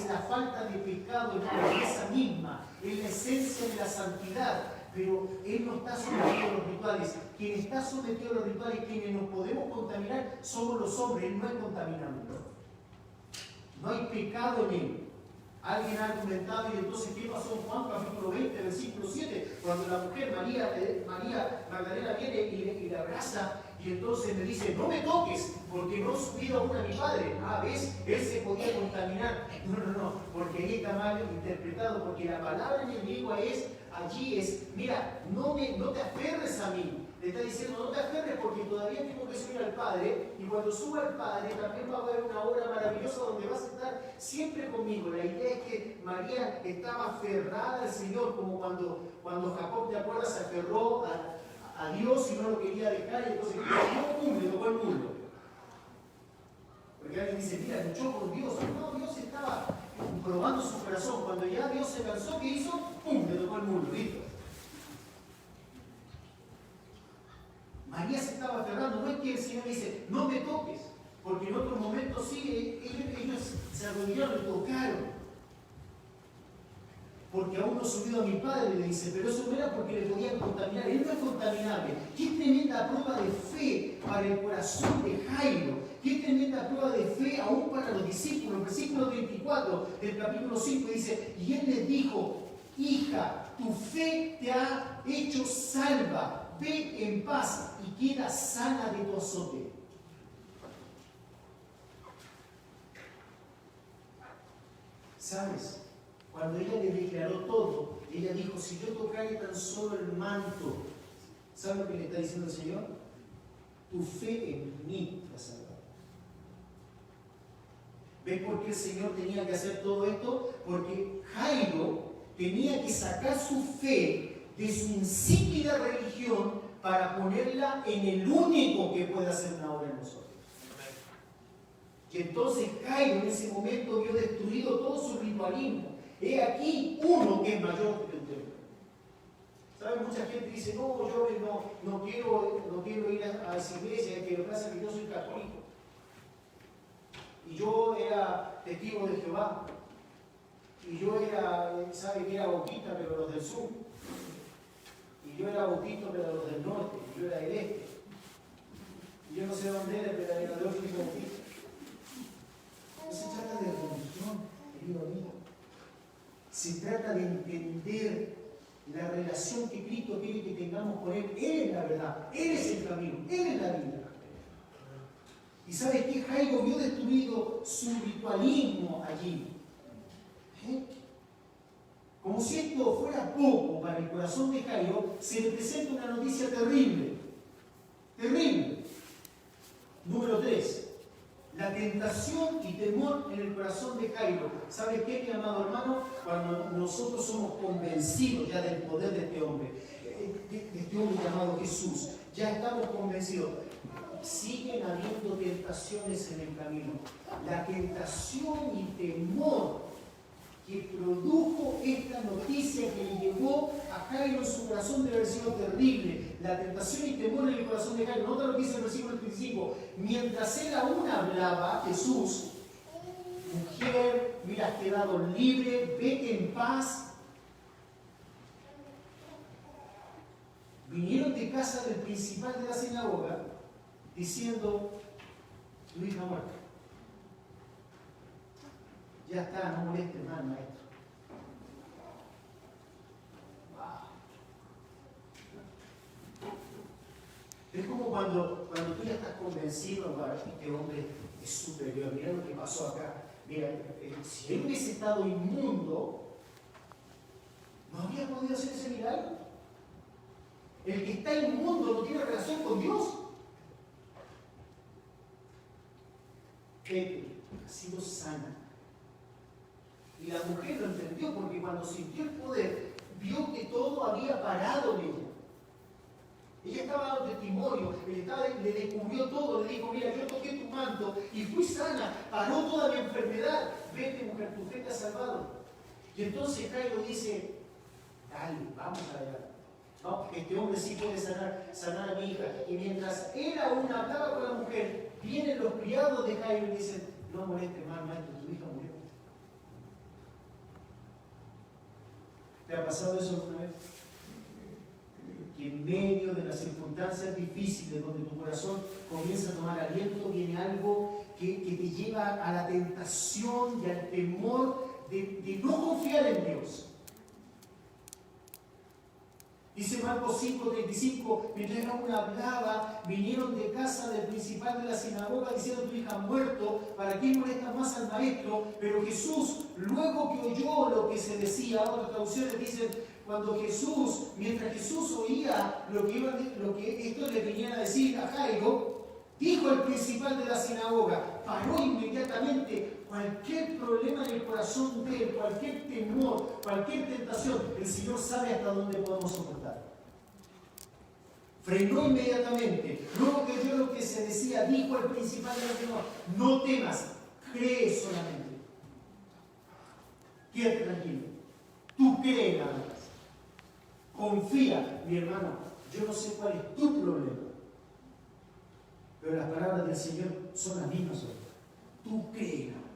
la falta de pecado, es la pureza misma, es la esencia de la santidad. Pero Él no está sometido a los rituales. Quien está sometido a los rituales, quienes nos podemos contaminar, somos los hombres. Él no es contaminante. No hay pecado en Él. Alguien ha argumentado, y entonces, ¿qué pasó en Juan capítulo 20, versículo 7? Cuando la mujer María Magdalena viene y le abraza, y entonces le dice: no me toques, porque no he subido aún a mi Padre. Ah, ¿ves? Él se podía contaminar. No, porque ahí está mal interpretado, porque la palabra en el griego allí es: mira, no te aferres a mí. Le está diciendo: no te aferres porque todavía tengo que subir al Padre, y cuando suba al Padre también va a haber una obra maravillosa donde vas a estar siempre conmigo. La idea es que María estaba aferrada al Señor, como cuando Jacob, ¿te acuerdas?, se aferró a Dios y no lo quería dejar, y entonces le tocó el muslo. Porque alguien dice: mira, luchó por Dios. No, Dios estaba probando su corazón. Cuando ya Dios se cansó, ¿qué hizo? ¡Pum!, le tocó el muslo. ¿Listo? María se estaba aferrando. No es que el Señor dice: no me toques, porque en otros momentos sí, ellos se arrodillaron y tocaron. Porque aún no he subido a mi Padre, le dice, pero eso no era porque le podían contaminar. Él no es contaminable. Qué tremenda prueba de fe para el corazón de Jairo. Qué tremenda prueba de fe aún para los discípulos. Versículo 24 del capítulo 5 dice: y él les dijo: hija, tu fe te ha hecho salva. Ve en paz y queda sana de tu azote. ¿Sabes? Cuando ella le declaró todo, ella dijo: si yo tocare tan solo el manto, ¿sabes lo que le está diciendo el Señor? Tu fe en mí te ha salvado. ¿Ves por qué el Señor tenía que hacer todo esto? Porque Jairo tenía que sacar su fe de su insípida religión para ponerla en el único que puede hacer una obra en nosotros. Y entonces Jairo en ese momento vio destruido todo su ritualismo. He aquí uno que es mayor que el templo. ¿Saben? Mucha gente dice: no, yo no quiero ir a esa iglesia, que lo que pasa es que yo soy católico. Y yo era testigo de Jehová. Y yo era, ¿sabe que era bautista, pero los del sur? Y yo era bautista, pero los del norte. Y yo era del este. Y yo no sé dónde era, pero era de otro tipo bautista. No se trata de religión, querido amigo. Se trata de entender la relación que Cristo quiere que tengamos con Él. Él es la verdad, Él es el camino, Él es la vida. ¿Y sabes qué? Jairo vio destruido su ritualismo allí. Como si esto fuera poco para el corazón de Jairo, se le presenta una noticia terrible. Terrible. Número 3. La tentación y temor en el corazón de Jairo. ¿Sabe qué, mi amado hermano? Cuando nosotros somos convencidos ya del poder de este hombre llamado Jesús, ya estamos convencidos. Siguen habiendo tentaciones en el camino. La tentación y temor que produjo esta noticia que le llevó a Jairo en su corazón debe haber sido terrible. La tentación y temor en el corazón de Jairo. Nota lo que dice el versículo 35. Mientras él aún hablaba, Jesús, mujer, mira, has quedado libre, vete en paz. Vinieron de casa del principal de la sinagoga diciendo, tu hija muerta. Ya está, no moleste más, maestro. Wow. Es como cuando tú ya estás convencido, este hombre es superior, mira lo que pasó acá. Mira, si él hubiese estado inmundo, ¿no habría podido hacer ese milagro? El que está inmundo no tiene relación con Dios. Pepe ha sido sana. Y la mujer lo entendió porque cuando sintió el poder, vio que todo había parado en ella. Ella estaba dando testimonio, le descubrió todo, le dijo, mira, yo toqué tu manto y fui sana, paró toda mi enfermedad. Vete, mujer, tu fe te ha salvado. Y entonces Jairo dice, dale, vamos allá. No, este hombre sí puede sanar a mi hija. Y mientras él aún hablaba con la mujer, vienen los criados de Jairo y dicen, no molestes más, maestro, tu hija murió. ¿Te ha pasado eso alguna vez? Que en medio de las circunstancias difíciles donde tu corazón comienza a tomar aliento, viene algo que te lleva a la tentación y al temor de no confiar en Dios. Dice Marcos 5:35, mientras aún hablaba, vinieron de casa del principal de la sinagoga diciendo, tu hija ha muerto, ¿para qué molestas más al maestro? Pero Jesús, luego que oyó lo que se decía, otras traducciones dicen, mientras Jesús oía lo que esto le venían a decir a Jairo, dijo el principal de la sinagoga, paró inmediatamente. Cualquier problema en el corazón de él, cualquier temor, cualquier tentación, el Señor sabe hasta dónde podemos soportar. Frenó inmediatamente. Luego que oyó lo que se decía, dijo el principal de la sinagoga, no temas, cree solamente. Quédate tranquilo. Tú cree nada más. Confía, mi hermano. Yo no sé cuál es tu problema, pero las palabras del Señor son las mismas hoy. Tú cree nada más.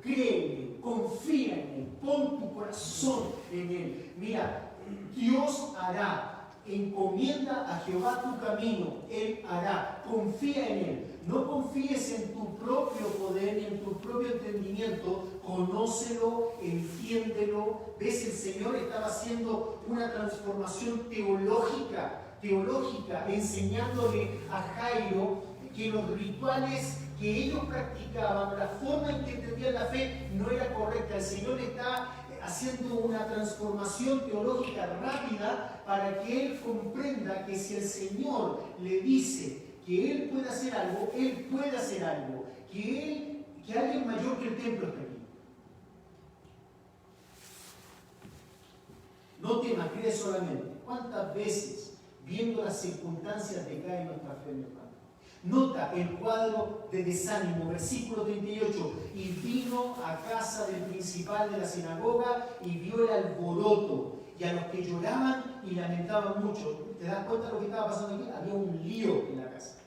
Créeme, confía en Él, pon tu corazón en Él. Mira, Dios hará. Encomienda a Jehová tu camino, Él hará. Confía en Él. No confíes en tu propio poder ni en tu propio entendimiento. Conócelo, entiéndelo. ¿Ves? El Señor estaba haciendo una transformación teológica, enseñándole a Jairo que los rituales que ellos practicaban, la forma en que entendían la fe, no era correcta. El Señor está haciendo una transformación teológica rápida para que él comprenda que si el Señor le dice que él puede hacer algo, él puede hacer algo, que alguien mayor que el templo está aquí. No temas, cree solamente. ¿Cuántas veces, viendo las circunstancias, decae nuestra fe, mi hermano? Nota el cuadro de desánimo, versículo 38. Y vino a casa del principal de la sinagoga y vio el alboroto y a los que lloraban y lamentaban mucho. ¿Te das cuenta de lo que estaba pasando aquí? Había un lío en la casa.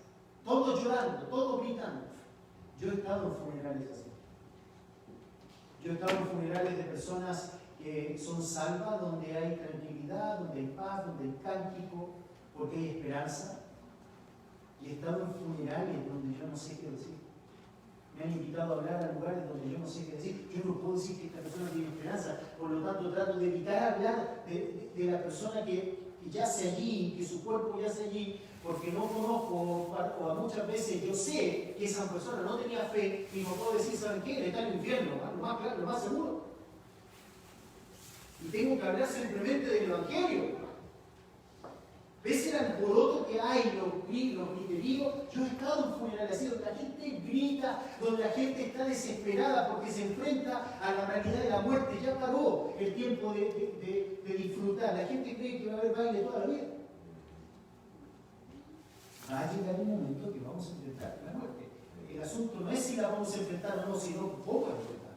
Todos llorando, todos gritando. Yo he estado en funerales así. Yo he estado en funerales de personas que son salvas, donde hay tranquilidad, donde hay paz, donde hay cántico, porque hay esperanza. Y he estado en funerales donde yo no sé qué decir. Me han invitado a hablar a lugares donde yo no sé qué decir. Yo no puedo decir que esta persona tiene esperanza. Por lo tanto, trato de evitar hablar de la persona que yace allí, que su cuerpo yace allí, porque no conozco, o muchas veces yo sé que esa persona no tenía fe y no puedo decir, ¿saben qué? Él está en el infierno, lo más claro, lo más seguro. Y tengo que hablar simplemente del Evangelio. ¿Ves el alboroto que hay, los griteríos? Yo he estado en funerales así, donde la gente grita, donde la gente está desesperada porque se enfrenta a la realidad de la muerte. Ya paró el tiempo de disfrutar. La gente cree que va a haber baile toda la vida. Va a llegar un momento que vamos a enfrentar la muerte. El asunto no es si la vamos a enfrentar o no, sino cómo enfrentar.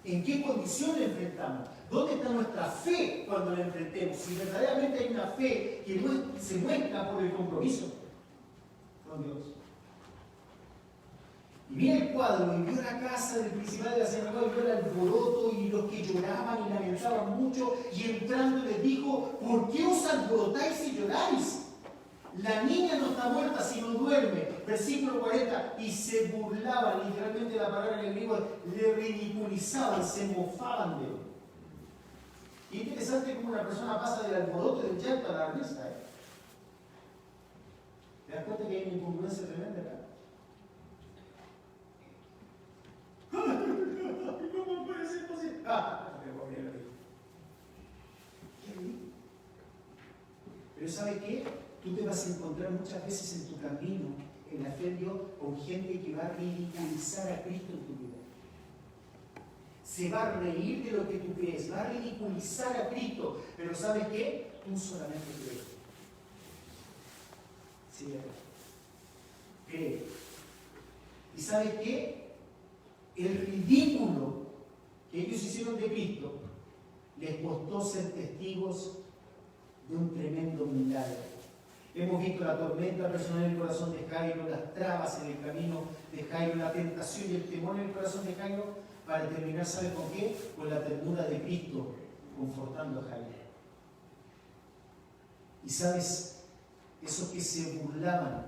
¿En qué condición la enfrentamos? ¿Dónde está nuestra fe cuando la enfrentemos? Si verdaderamente hay una fe que se muestra por el compromiso con Dios. Y mira el cuadro, y vio la casa del principal de la sinagoga, y vio el alboroto, y los que lloraban y lamentaban mucho, y entrando les dijo: ¿por qué os alborotáis y lloráis? La niña no está muerta, sino duerme. Versículo 40, y se burlaban, literalmente la palabra en el griego, le ridiculizaban, se mofaban de él. Y es interesante cómo una persona pasa del alboroto y del llanto a la risa. ¿Te das cuenta que hay una incongruencia tremenda acá? ¿Cómo puede ser posible? Pero ¿sabe qué? Tú te vas a encontrar muchas veces en tu camino, en la fe de Dios, con gente que va a ridiculizar a Cristo en tu vida. Se va a reír de lo que tú crees, va a ridiculizar a Cristo. Pero ¿sabes qué? Tú solamente crees. Sí, cree. ¿Y sabes qué? El ridículo que ellos hicieron de Cristo les costó ser testigos de un tremendo milagro. Hemos visto la tormenta personal en el corazón de Jairo, las trabas en el camino de Jairo, la tentación y el temor en el corazón de Jairo, para terminar, ¿sabe con qué? Con la ternura de Cristo confortando a Jairo. Y sabes, esos que se burlaban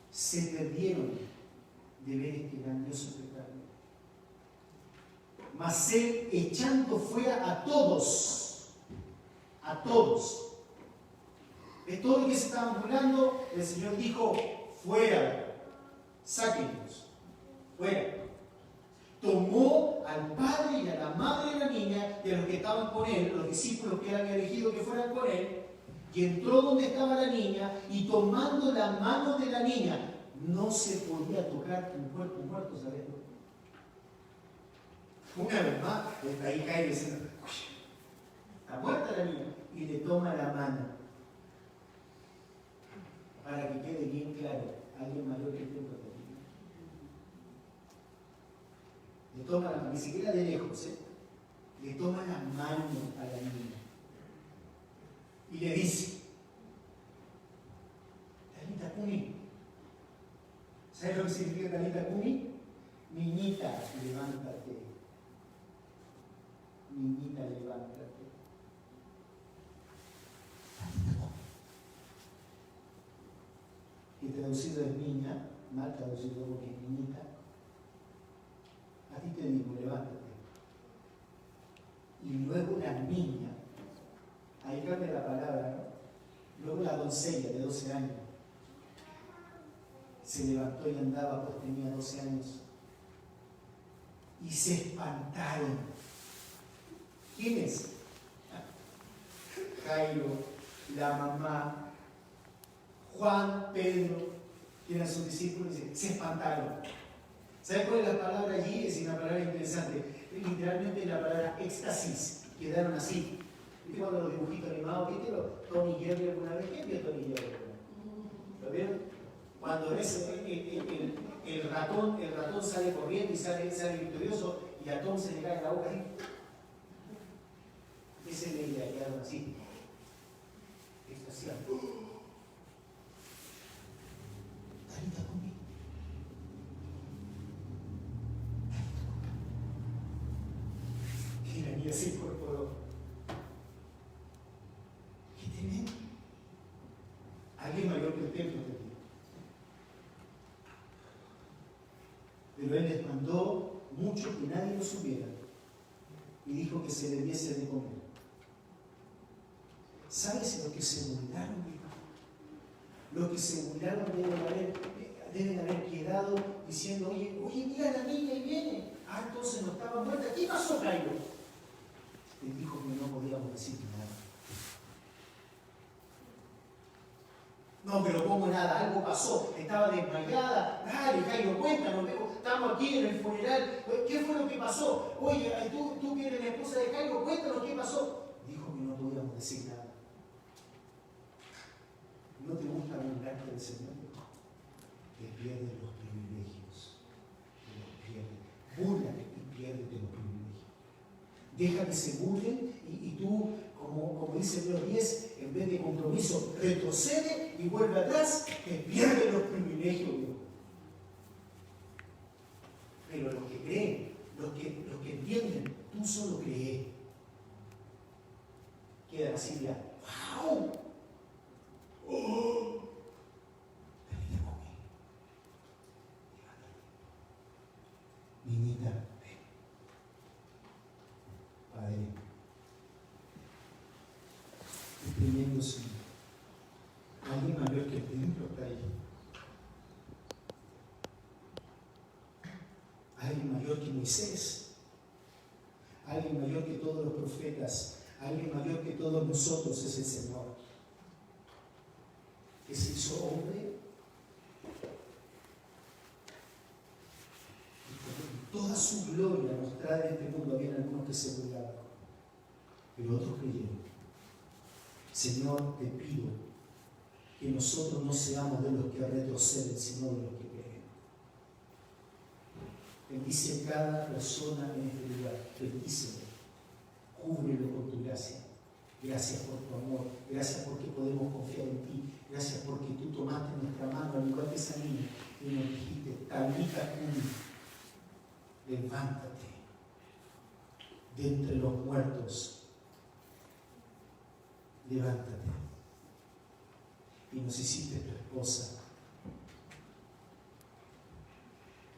se perdieron de ver este grandioso espectáculo. Mas él, echando fuera a todos, de todo lo que se estaban burlando, el Señor dijo: fuera, sáquenlos, fuera. Tomó al padre y a la madre de la niña y a los que estaban con él, los discípulos que él había elegido que fueran con él, y entró donde estaba la niña, y tomando la mano de la niña, no se podía tocar un cuerpo muerto, ¿sabes? Una vez más, ahí cae diciendo: está muerta la niña, y le toma la mano. Para que quede bien claro, alguien mayor que usted protegido. Le toma la mano, ni siquiera de lejos, le toma la mano a la niña. Y le dice: Talita Kumi. ¿Sabes lo que significa Talita Kumi? Niñita, levántate. Niñita, levántate. Que traducido es niña, mal traducido porque es niñita. A ti te digo, levántate. Y luego la niña, ahí cambia la palabra, ¿no? Luego la doncella de 12 años se levantó y andaba, pues tenía 12 años. Y se espantaron. ¿Quién es? Jairo, la mamá, Juan, Pedro, que eran sus discípulos, se espantaron. ¿Saben cuál es la palabra allí? Es una palabra interesante. Literalmente la palabra éxtasis. Quedaron así. ¿Viste cuando los dibujitos animados? ¿Viste Tom y Jerry alguna vez? ¿Qué vio Tom y Jerry? ¿Lo vieron? Cuando ves el ratón sale corriendo y sale victorioso, y a Tom se le cae la boca así. Esa es la idea, quedaron así. Extasiados. Talita Kumi. Y la niña se incorporó. ¿Qué tienen? Alguien mayor que el templo tenía. Pero él les mandó mucho que nadie lo supiera y dijo que se le diese de comer. ¿Sabes lo que se burlaron? Lo que se burlaron deben haber quedado diciendo: oye, mira la niña y viene. Ah, entonces no estaba muerta. ¿Qué pasó, Jairo? Él dijo que no podíamos decir nada. No, pero ¿cómo nada? Algo pasó. Estaba desmayada. Dale, Jairo, cuéntanos. Estamos aquí en el funeral. ¿Qué fue lo que pasó? Oye, tú que eres la esposa de Jairo, cuéntanos qué pasó. Dijo que no podíamos decir nada. ¿No te gusta burlarte del Señor? Te pierdes los privilegios. Te los pierdes. Búrlate y piérdete los privilegios. Deja que se burlen y tú, como dice Hebreos 10, en vez de compromiso, retrocede y vuelve atrás, que pierde los privilegios. Pero los que creen, los que entienden, tú solo crees. Quedan así ya. ¡Wow! ¡Oh! Niñita, ven. Padre, exprimiendo su alguien mayor que el templo está ahí. Alguien mayor que Moisés. Alguien mayor que todos los profetas. Alguien mayor que todos nosotros es el Señor. Que se hizo hombre. Toda su gloria mostrada en este mundo. Había algunos que se burlaban, pero otros creyeron. Señor, te pido que nosotros no seamos de los que retroceden, sino de los que creen. Bendice a cada persona en este lugar. Bendícelo. Cúbrelo con tu gracia. Gracias por tu amor. Gracias porque podemos confiar en ti. Gracias porque tú tomaste nuestra mano, al igual que esa niña, y nos dijiste, Talita cumi, levántate de entre los muertos, levántate, y nos hiciste tu esposa.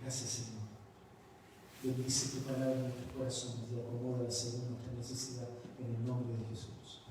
Gracias, Señor. Bendice tu palabra en nuestros corazones y acomoda según nuestra necesidad en el nombre de Jesús.